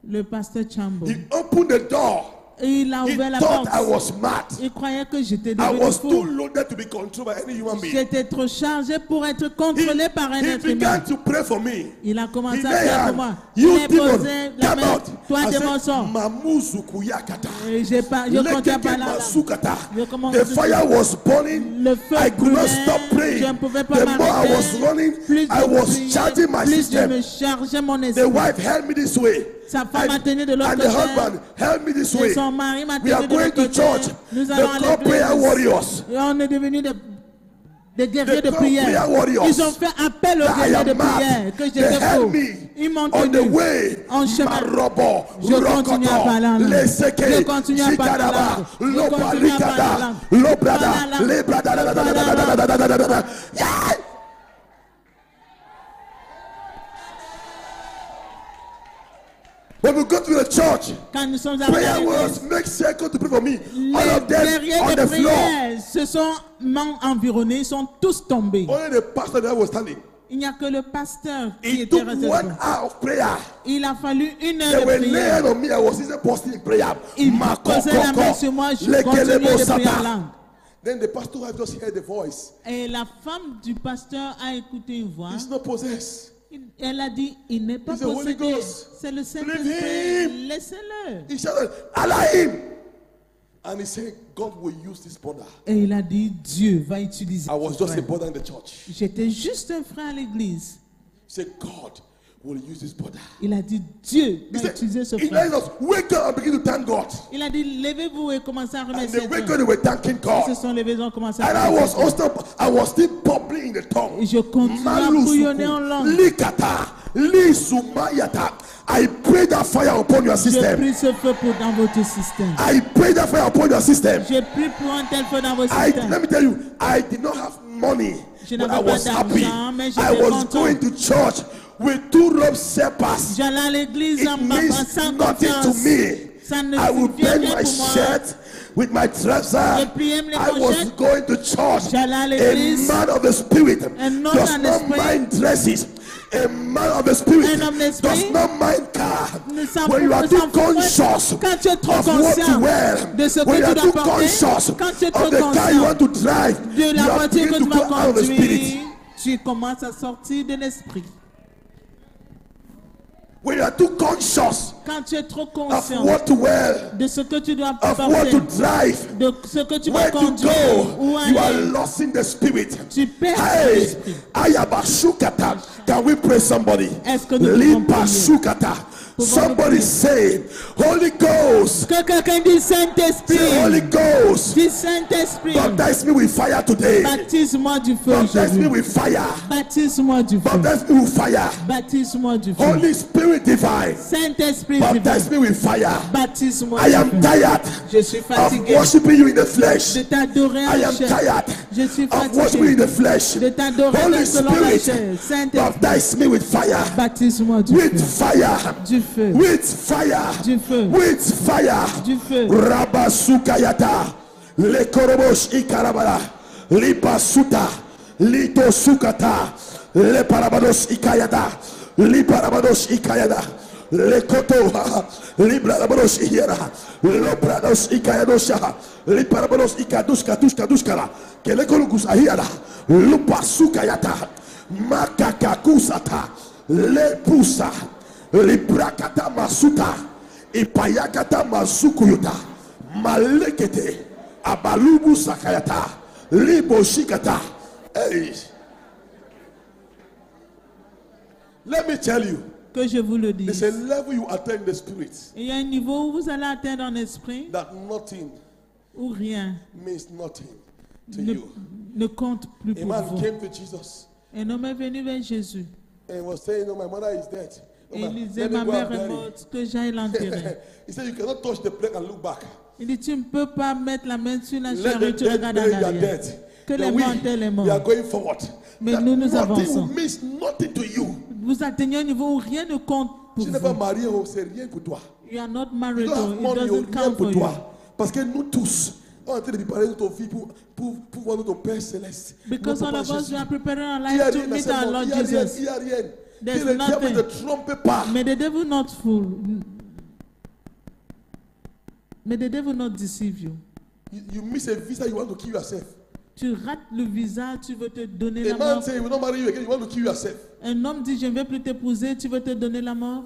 Speaker 2: Le pasteur Chambo.
Speaker 1: He opened the door.
Speaker 2: Et il a
Speaker 1: He
Speaker 2: ouvert la
Speaker 1: thought
Speaker 2: porte.
Speaker 1: I was mad.
Speaker 2: Il croyait que j'étais
Speaker 1: I
Speaker 2: devenu
Speaker 1: was too
Speaker 2: fou.
Speaker 1: loaded to be controlled by any human being.
Speaker 2: J'étais trop chargé pour être contrôlé par un
Speaker 1: He
Speaker 2: être humain.
Speaker 1: began to pray for me.
Speaker 2: Il a commencé
Speaker 1: He
Speaker 2: à
Speaker 1: lay
Speaker 2: faire pour
Speaker 1: hand.
Speaker 2: moi.
Speaker 1: You
Speaker 2: Il a
Speaker 1: demon,
Speaker 2: posé la
Speaker 1: come
Speaker 2: main.
Speaker 1: out.
Speaker 2: Toi,
Speaker 1: I
Speaker 2: démon,
Speaker 1: said,
Speaker 2: sors.
Speaker 1: Mamuzu kuyakata.
Speaker 2: Et je continuais à parler là.
Speaker 1: Masukata.
Speaker 2: Je commence
Speaker 1: The
Speaker 2: à
Speaker 1: fire was burning.
Speaker 2: Le feu
Speaker 1: I could not
Speaker 2: brûlait.
Speaker 1: stop praying.
Speaker 2: Je ne pouvais pas
Speaker 1: The more I
Speaker 2: m'arrêter.
Speaker 1: was running,
Speaker 2: Plus
Speaker 1: I
Speaker 2: je
Speaker 1: was
Speaker 2: priais,
Speaker 1: charging my
Speaker 2: plus je
Speaker 1: system.
Speaker 2: me chargeais mon
Speaker 1: The
Speaker 2: esprit.
Speaker 1: wife held me this way.
Speaker 2: Sa femme m'a tenu de l'autre
Speaker 1: And the
Speaker 2: côté.
Speaker 1: husband held me this
Speaker 2: Et
Speaker 1: way.
Speaker 2: son mari m'a
Speaker 1: We are
Speaker 2: tenu de
Speaker 1: going
Speaker 2: l'autre
Speaker 1: to
Speaker 2: côté.
Speaker 1: church.
Speaker 2: Nous
Speaker 1: The
Speaker 2: allons à
Speaker 1: call prayer
Speaker 2: l'église.
Speaker 1: warriors.
Speaker 2: Et on est devenus des guerriers
Speaker 1: The
Speaker 2: de
Speaker 1: call
Speaker 2: prière.
Speaker 1: prayer warriors.
Speaker 2: Ils ont fait appel aux
Speaker 1: That I
Speaker 2: guerriers de
Speaker 1: am mad.
Speaker 2: prière. Que
Speaker 1: They
Speaker 2: j'étais
Speaker 1: held
Speaker 2: faux.
Speaker 1: me
Speaker 2: Ils m'ont
Speaker 1: on the
Speaker 2: tenu
Speaker 1: way.
Speaker 2: en chemin.
Speaker 1: Marobo,
Speaker 2: Je continue à parler en langue.
Speaker 1: Leseke,
Speaker 2: Je continue à parler en langue. Je continue à parler en
Speaker 1: Loparikada,
Speaker 2: langue.
Speaker 1: Lobrada,
Speaker 2: Parle en langue.
Speaker 1: Lebrada. Yeah! When we go to the church,
Speaker 2: Quand nous sommes arrivés à
Speaker 1: prayer
Speaker 2: l'église,
Speaker 1: warriors make circle to pray for me. All
Speaker 2: les
Speaker 1: of them
Speaker 2: guerriers
Speaker 1: on
Speaker 2: de
Speaker 1: the floor.
Speaker 2: prière se sont environnés, ils sont tous tombés.
Speaker 1: Only the pastor that was standing.
Speaker 2: Il n'y a que le pasteur qui
Speaker 1: It
Speaker 2: était
Speaker 1: took
Speaker 2: resté
Speaker 1: 1
Speaker 2: debout.
Speaker 1: hour of prayer.
Speaker 2: Il a fallu une
Speaker 1: They
Speaker 2: heure de
Speaker 1: were laying
Speaker 2: prière.
Speaker 1: on me. I was even posting in prayer.
Speaker 2: Il posait la main sur moi, je continuais de prier en langue.
Speaker 1: Then the pastor wife just heard the voice.
Speaker 2: Et la femme du pasteur a écouté une voix.
Speaker 1: He's not possessed.
Speaker 2: Elle a dit, il n'est pas
Speaker 1: It's the Holy
Speaker 2: possédé.
Speaker 1: Ghost.
Speaker 2: C'est le
Speaker 1: Leave
Speaker 2: Saint-Esprit.
Speaker 1: him.
Speaker 2: Laissez-le.
Speaker 1: He shouted, allow him. And he said, God will use this brother.
Speaker 2: Et il a dit, Dieu va utiliser
Speaker 1: I was
Speaker 2: ce
Speaker 1: just a
Speaker 2: frère.
Speaker 1: brother in the church.
Speaker 2: J'étais juste un frère à l'église.
Speaker 1: He said, God will use this brother.
Speaker 2: Il a dit, Dieu
Speaker 1: He
Speaker 2: va utiliser ce
Speaker 1: said, he
Speaker 2: frère.
Speaker 1: let us wake up and begin to thank God.
Speaker 2: Il a dit, levez-vous et commencez à
Speaker 1: And
Speaker 2: remercier
Speaker 1: they wake
Speaker 2: Dieu.
Speaker 1: up, they were thanking
Speaker 2: Ils se
Speaker 1: God.
Speaker 2: sont levés, ils ont commencé à
Speaker 1: And I was
Speaker 2: remercier Dieu.
Speaker 1: also, still bubbling in the tongue.
Speaker 2: Et je continue à bouillonner en langue.
Speaker 1: Likata, Lisumayata. I pray that fire upon your
Speaker 2: Je
Speaker 1: system.
Speaker 2: prie ce feu pour dans votre système.
Speaker 1: I pray that fire upon your system.
Speaker 2: Je prie pour un tel feu dans votre
Speaker 1: Let
Speaker 2: système.
Speaker 1: me tell you, I did not have money,
Speaker 2: Je
Speaker 1: but
Speaker 2: n'avais
Speaker 1: I
Speaker 2: pas
Speaker 1: was happy.
Speaker 2: d'argent, mais
Speaker 1: I
Speaker 2: j'étais
Speaker 1: was
Speaker 2: content.
Speaker 1: going to church with 2 rope steppers.
Speaker 2: J'allais à l'église
Speaker 1: It
Speaker 2: en
Speaker 1: means
Speaker 2: sans
Speaker 1: nothing to
Speaker 2: confiance.
Speaker 1: me.
Speaker 2: Ça ne
Speaker 1: I would
Speaker 2: suffit
Speaker 1: bend
Speaker 2: rien
Speaker 1: my
Speaker 2: pour moi.
Speaker 1: shirt with my trouser.
Speaker 2: Je pliais mes
Speaker 1: I was
Speaker 2: pochettes.
Speaker 1: going to church.
Speaker 2: J'allais à
Speaker 1: A
Speaker 2: l'église.
Speaker 1: man of the spirit
Speaker 2: Un homme
Speaker 1: does
Speaker 2: dans
Speaker 1: not
Speaker 2: l'esprit.
Speaker 1: mind dresses. A man of the spirit
Speaker 2: Un homme d'esprit
Speaker 1: does not mind car.
Speaker 2: Ne s'en
Speaker 1: When you are
Speaker 2: fout,
Speaker 1: too
Speaker 2: ne s'en fout.
Speaker 1: conscious
Speaker 2: Quand tu es trop
Speaker 1: of what
Speaker 2: conscient
Speaker 1: you wear,
Speaker 2: de ce que
Speaker 1: when you
Speaker 2: tu
Speaker 1: are
Speaker 2: dois
Speaker 1: too
Speaker 2: porter,
Speaker 1: conscious
Speaker 2: quand tu es trop
Speaker 1: of the car you
Speaker 2: conscient
Speaker 1: want to drive,
Speaker 2: de
Speaker 1: you
Speaker 2: la
Speaker 1: are
Speaker 2: voiture que
Speaker 1: beginning
Speaker 2: tu
Speaker 1: to
Speaker 2: vas
Speaker 1: go out of the spirit.
Speaker 2: conduire, tu commences à sortir de l'esprit.
Speaker 1: When you are too conscious
Speaker 2: Quand tu es trop
Speaker 1: of
Speaker 2: conscient
Speaker 1: what to wear,
Speaker 2: de ce que tu dois
Speaker 1: of what
Speaker 2: porter,
Speaker 1: to drive,
Speaker 2: de ce que tu vas
Speaker 1: where to
Speaker 2: conduire, où
Speaker 1: go, you are
Speaker 2: aller,
Speaker 1: lost in the spirit.
Speaker 2: tu perds
Speaker 1: Hey,
Speaker 2: l'esprit.
Speaker 1: Ayabashukata. Can we pray somebody?
Speaker 2: Est-ce que nous pouvons prier?
Speaker 1: Lipashukata. Somebody
Speaker 2: prier?
Speaker 1: say, Holy Ghost,
Speaker 2: Que quelqu'un dise Saint-Esprit,
Speaker 1: say, Holy Ghost,
Speaker 2: dis Saint-Esprit,
Speaker 1: baptize me with fire today.
Speaker 2: baptise-moi du feu
Speaker 1: Baptize me
Speaker 2: aujourd'hui.
Speaker 1: with fire.
Speaker 2: Baptise-moi du feu.
Speaker 1: Baptize me with fire.
Speaker 2: Baptise-moi du feu.
Speaker 1: Holy Spirit divine,
Speaker 2: Saint-Esprit
Speaker 1: baptize
Speaker 2: divin,
Speaker 1: me with fire.
Speaker 2: baptise-moi
Speaker 1: I
Speaker 2: du
Speaker 1: am
Speaker 2: feu.
Speaker 1: tired
Speaker 2: Je suis
Speaker 1: of
Speaker 2: fatigué
Speaker 1: worshiping you in the flesh.
Speaker 2: de t'adorer
Speaker 1: I
Speaker 2: en
Speaker 1: am
Speaker 2: chair.
Speaker 1: tired
Speaker 2: Je suis
Speaker 1: of worshiping you in
Speaker 2: fatigué
Speaker 1: the flesh.
Speaker 2: de t'adorer
Speaker 1: Holy
Speaker 2: selon la chair.
Speaker 1: Spirit,
Speaker 2: Saint-Esprit,
Speaker 1: baptize me with fire.
Speaker 2: baptise-moi du
Speaker 1: With
Speaker 2: feu.
Speaker 1: fire.
Speaker 2: Du feu.
Speaker 1: With fire.
Speaker 2: Du feu.
Speaker 1: With fire.
Speaker 2: Du feu.
Speaker 1: Rabasukayata. Le korobosh ikarabara. Lipasuta, Lito Sukata, Le Parabados Ikayada, Liparabados Ikayada, Le Koto, Librabados Iera, Lobrados Ikayadosha, Liparabados Ikaduska, Duskala, Kelekolugus Ahiara, Lupasukayata, Makakakusata, Le Pusa, Librakata Masuta, Ipayakata Masukuyuta, Malekete, Abalubu Sakayata, Libo Shikata. Hey. Let me tell you,
Speaker 2: Que je vous le
Speaker 1: there's
Speaker 2: dise.
Speaker 1: a level you attain in the spirit
Speaker 2: Il y a un niveau où vous allez atteindre en esprit
Speaker 1: that nothing
Speaker 2: où rien
Speaker 1: means nothing to
Speaker 2: ne,
Speaker 1: you.
Speaker 2: ne compte plus
Speaker 1: A
Speaker 2: pour
Speaker 1: man
Speaker 2: vous.
Speaker 1: came to Jesus
Speaker 2: Un homme est venu vers Jésus
Speaker 1: and was saying, "Oh, my mother is dead. Oh,
Speaker 2: et il
Speaker 1: my-
Speaker 2: disait,
Speaker 1: let me
Speaker 2: ma
Speaker 1: go
Speaker 2: mère
Speaker 1: and
Speaker 2: est
Speaker 1: bury."
Speaker 2: morte, que j'aille l'enterrer.
Speaker 1: He said, "You cannot touch the plate and look back.
Speaker 2: Il dit, tu ne peux pas mettre la main sur la
Speaker 1: Let
Speaker 2: chair
Speaker 1: the
Speaker 2: et tu
Speaker 1: dead
Speaker 2: regardes en
Speaker 1: bury their
Speaker 2: arrière.
Speaker 1: dead.
Speaker 2: Que les
Speaker 1: Then
Speaker 2: morts enterrent les
Speaker 1: we are
Speaker 2: morts.
Speaker 1: going forward.
Speaker 2: Mais
Speaker 1: That
Speaker 2: nous, nous
Speaker 1: nothing
Speaker 2: avançons.
Speaker 1: means nothing to you.
Speaker 2: Vous atteignez un niveau où rien ne compte pour
Speaker 1: Tu n'es pas
Speaker 2: vous.
Speaker 1: marié, oh, c'est rien pour toi.
Speaker 2: You are not
Speaker 1: You
Speaker 2: married,
Speaker 1: don't
Speaker 2: or
Speaker 1: have
Speaker 2: it
Speaker 1: money, oh,
Speaker 2: doesn't
Speaker 1: rien
Speaker 2: count
Speaker 1: pour
Speaker 2: for you.
Speaker 1: toi. Parce que nous tous, on est en train de préparer notre vie pour voir notre Père Céleste.
Speaker 2: Because
Speaker 1: Notre
Speaker 2: all
Speaker 1: Papa
Speaker 2: of us
Speaker 1: Jésus.
Speaker 2: we are preparing our
Speaker 1: Il y a
Speaker 2: life to
Speaker 1: rien dans
Speaker 2: meet
Speaker 1: ce
Speaker 2: our
Speaker 1: monde.
Speaker 2: Lord
Speaker 1: Il y a rien,
Speaker 2: Jesus.
Speaker 1: il y a rien.
Speaker 2: There's
Speaker 1: Que le diable
Speaker 2: nothing.
Speaker 1: ne trompe pas.
Speaker 2: May the devil not fool. May the devil not deceive you.
Speaker 1: You miss a visa, you want to kill yourself.
Speaker 2: Tu rates le visa, tu veux te donner
Speaker 1: A
Speaker 2: la
Speaker 1: man
Speaker 2: mort.
Speaker 1: say, "We will not marry you again," you want to kill yourself.
Speaker 2: Un homme dit, je ne vais plus t'épouser, tu veux te donner la mort.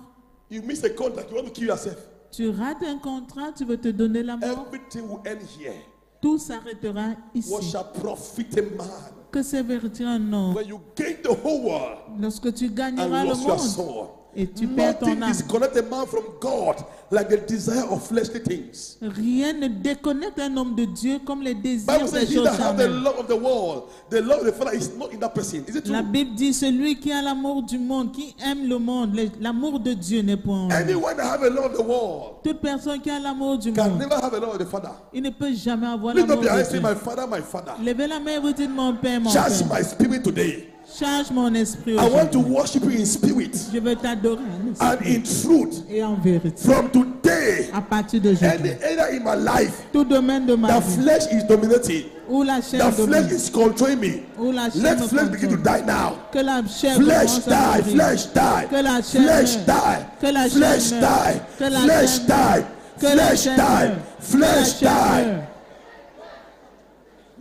Speaker 1: You miss a contract, you want to kill yourself.
Speaker 2: Tu rates un contrat, tu veux te donner la mort.
Speaker 1: Everything will end here.
Speaker 2: Tout s'arrêtera
Speaker 1: What
Speaker 2: ici.
Speaker 1: shall profit a man
Speaker 2: Que servira un homme
Speaker 1: when you gain the whole world
Speaker 2: lorsque tu
Speaker 1: and
Speaker 2: gagneras le
Speaker 1: lost your
Speaker 2: monde
Speaker 1: soul?
Speaker 2: et tu perds ton
Speaker 1: Nothing
Speaker 2: âme?
Speaker 1: disconnects a man from God like the desire of fleshly things.
Speaker 2: Rien ne déconnecte un homme de Dieu comme les désirs
Speaker 1: Bible
Speaker 2: des
Speaker 1: says, "He
Speaker 2: choses
Speaker 1: that have the
Speaker 2: charnelles.
Speaker 1: love of the world, the love of the Father is not in that person." Is it true?
Speaker 2: La Bible dit, celui qui a l'amour du monde, qui aime le monde, l'amour de Dieu n'est point en lui.
Speaker 1: Anyone that have a love of the world
Speaker 2: Toute personne qui a l'amour du
Speaker 1: can
Speaker 2: monde,
Speaker 1: never have a love of the Father.
Speaker 2: il ne peut jamais avoir
Speaker 1: Lift
Speaker 2: l'amour
Speaker 1: up your hands,
Speaker 2: de
Speaker 1: say,
Speaker 2: Dieu.
Speaker 1: "My Father, my Father,
Speaker 2: Levez la main et vous dites, mon Père, mon
Speaker 1: charge
Speaker 2: Père,
Speaker 1: my spirit today.
Speaker 2: charge mon esprit
Speaker 1: I want to
Speaker 2: aujourd'hui.
Speaker 1: worship you in spirit
Speaker 2: Je veux t'adorer en
Speaker 1: and
Speaker 2: esprit
Speaker 1: in truth.
Speaker 2: et en vérité.
Speaker 1: From today,
Speaker 2: À partir
Speaker 1: any
Speaker 2: d'aujourd'hui,
Speaker 1: area in my life,
Speaker 2: tout domaine de ma
Speaker 1: the
Speaker 2: vie,
Speaker 1: flesh is dominating.
Speaker 2: où la
Speaker 1: The
Speaker 2: chair
Speaker 1: flesh
Speaker 2: domine,
Speaker 1: is controlling me.
Speaker 2: où la chair
Speaker 1: Let
Speaker 2: me
Speaker 1: flesh begin to
Speaker 2: contrôle.
Speaker 1: die now.
Speaker 2: Que la chair
Speaker 1: Flesh
Speaker 2: commence à
Speaker 1: die,
Speaker 2: mourir.
Speaker 1: flesh die,
Speaker 2: Que la chair
Speaker 1: flesh
Speaker 2: meure.
Speaker 1: die,
Speaker 2: Que la
Speaker 1: flesh
Speaker 2: chair meure.
Speaker 1: die,
Speaker 2: Que la
Speaker 1: flesh
Speaker 2: chair
Speaker 1: die,
Speaker 2: meure. Que la
Speaker 1: flesh
Speaker 2: chair
Speaker 1: die,
Speaker 2: meure. Que la
Speaker 1: flesh
Speaker 2: chair
Speaker 1: die.
Speaker 2: meure.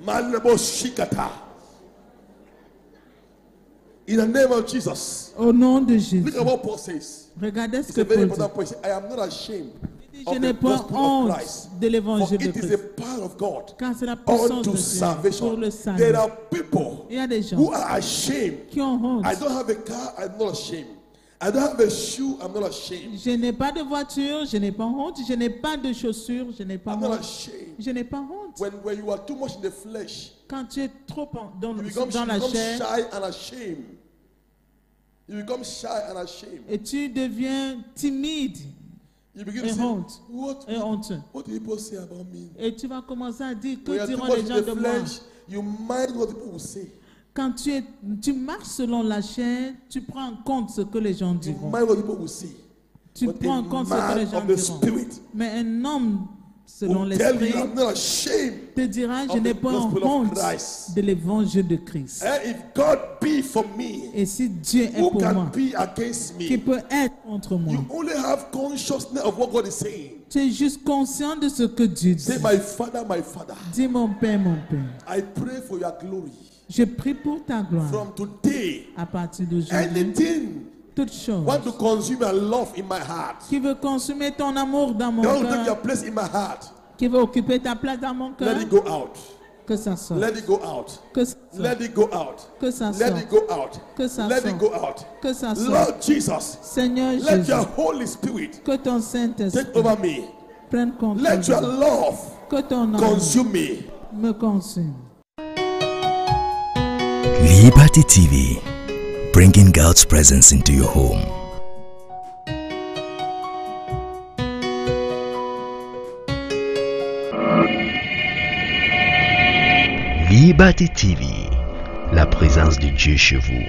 Speaker 1: Malebo shikata. In the name of Jesus.
Speaker 2: Au nom de Jésus.
Speaker 1: Look at what Paul says.
Speaker 2: Regardez ce
Speaker 1: It's
Speaker 2: que
Speaker 1: a very
Speaker 2: Paul dit.
Speaker 1: important point. He said, "I am not ashamed
Speaker 2: Je
Speaker 1: of
Speaker 2: n'ai
Speaker 1: the
Speaker 2: pas
Speaker 1: gospel of
Speaker 2: honte
Speaker 1: Christ,
Speaker 2: de
Speaker 1: for
Speaker 2: l'évangile de
Speaker 1: it is a
Speaker 2: Christ.
Speaker 1: power of God
Speaker 2: Car c'est la puissance de
Speaker 1: unto
Speaker 2: Dieu
Speaker 1: salvation."
Speaker 2: pour le salut.
Speaker 1: There are people
Speaker 2: Il y a des gens
Speaker 1: who are ashamed.
Speaker 2: qui ont honte.
Speaker 1: I don't have a car, I'm not ashamed. I don't have a shoe, I'm not ashamed.
Speaker 2: Je n'ai pas de voiture, je n'ai pas honte. Je n'ai pas de chaussures, je n'ai pas
Speaker 1: I'm not
Speaker 2: honte.
Speaker 1: ashamed.
Speaker 2: Je n'ai pas honte.
Speaker 1: When you are too much in the flesh,
Speaker 2: Quand tu es trop dans
Speaker 1: you become
Speaker 2: la chair
Speaker 1: shy and ashamed. You become shy and ashamed.
Speaker 2: et tu deviens timide
Speaker 1: You begin to
Speaker 2: et
Speaker 1: say,
Speaker 2: honte
Speaker 1: what
Speaker 2: et honteux.
Speaker 1: do people say about me?
Speaker 2: Et tu vas commencer à dire
Speaker 1: When you
Speaker 2: que
Speaker 1: are too
Speaker 2: diront
Speaker 1: much
Speaker 2: les
Speaker 1: in
Speaker 2: gens
Speaker 1: the
Speaker 2: de moi.
Speaker 1: flesh, you mind what people will say.
Speaker 2: Quand tu marches selon la chair, tu prends en compte ce que les gens
Speaker 1: You
Speaker 2: diront.
Speaker 1: mind what people will say.
Speaker 2: Tu
Speaker 1: But
Speaker 2: prends en
Speaker 1: a
Speaker 2: compte ce que
Speaker 1: man
Speaker 2: les gens
Speaker 1: of the
Speaker 2: diront.
Speaker 1: spirit
Speaker 2: Mais un homme selon
Speaker 1: will tell
Speaker 2: l'esprit
Speaker 1: you, I'm not ashamed.
Speaker 2: te dira, je
Speaker 1: of
Speaker 2: n'ai
Speaker 1: the
Speaker 2: pas
Speaker 1: gospel of
Speaker 2: honte
Speaker 1: Christ.
Speaker 2: de l'évangile de Christ.
Speaker 1: And if God be for me,
Speaker 2: Et si Dieu est
Speaker 1: who
Speaker 2: pour
Speaker 1: can
Speaker 2: moi,
Speaker 1: be against
Speaker 2: qui
Speaker 1: me?
Speaker 2: peut être contre moi?
Speaker 1: You only have consciousness of what God is saying.
Speaker 2: Tu es juste conscient de ce que Dieu dit.
Speaker 1: Say, my Father,
Speaker 2: Dis mon Père,
Speaker 1: I pray for your glory.
Speaker 2: je prie pour ta gloire.
Speaker 1: From today,
Speaker 2: À partir d'aujourd'hui,
Speaker 1: anything
Speaker 2: toute chose
Speaker 1: want to consume your love in my heart,
Speaker 2: qui veut consommer ton amour dans mon
Speaker 1: don't take your
Speaker 2: cœur,
Speaker 1: place in my heart.
Speaker 2: qui veut occuper ta place dans mon cœur,
Speaker 1: Let it go out.
Speaker 2: que ça sorte.
Speaker 1: Let it go out.
Speaker 2: Que ça sorte.
Speaker 1: Let it go out.
Speaker 2: Que ça
Speaker 1: Let
Speaker 2: sorte.
Speaker 1: it go out.
Speaker 2: Que ça
Speaker 1: Let
Speaker 2: sorte.
Speaker 1: it go out.
Speaker 2: Que ça sorte.
Speaker 1: Lord Jesus,
Speaker 2: Seigneur
Speaker 1: let
Speaker 2: Jésus,
Speaker 1: your Holy Spirit
Speaker 2: que ton Saint-Esprit
Speaker 1: take over me.
Speaker 2: prenne contrôle.
Speaker 1: Let your love
Speaker 2: Que ton amour
Speaker 1: consume me.
Speaker 2: me consume.
Speaker 3: Liberty TV, bringing God's presence into your home. Liberty TV, la présence de Dieu chez vous.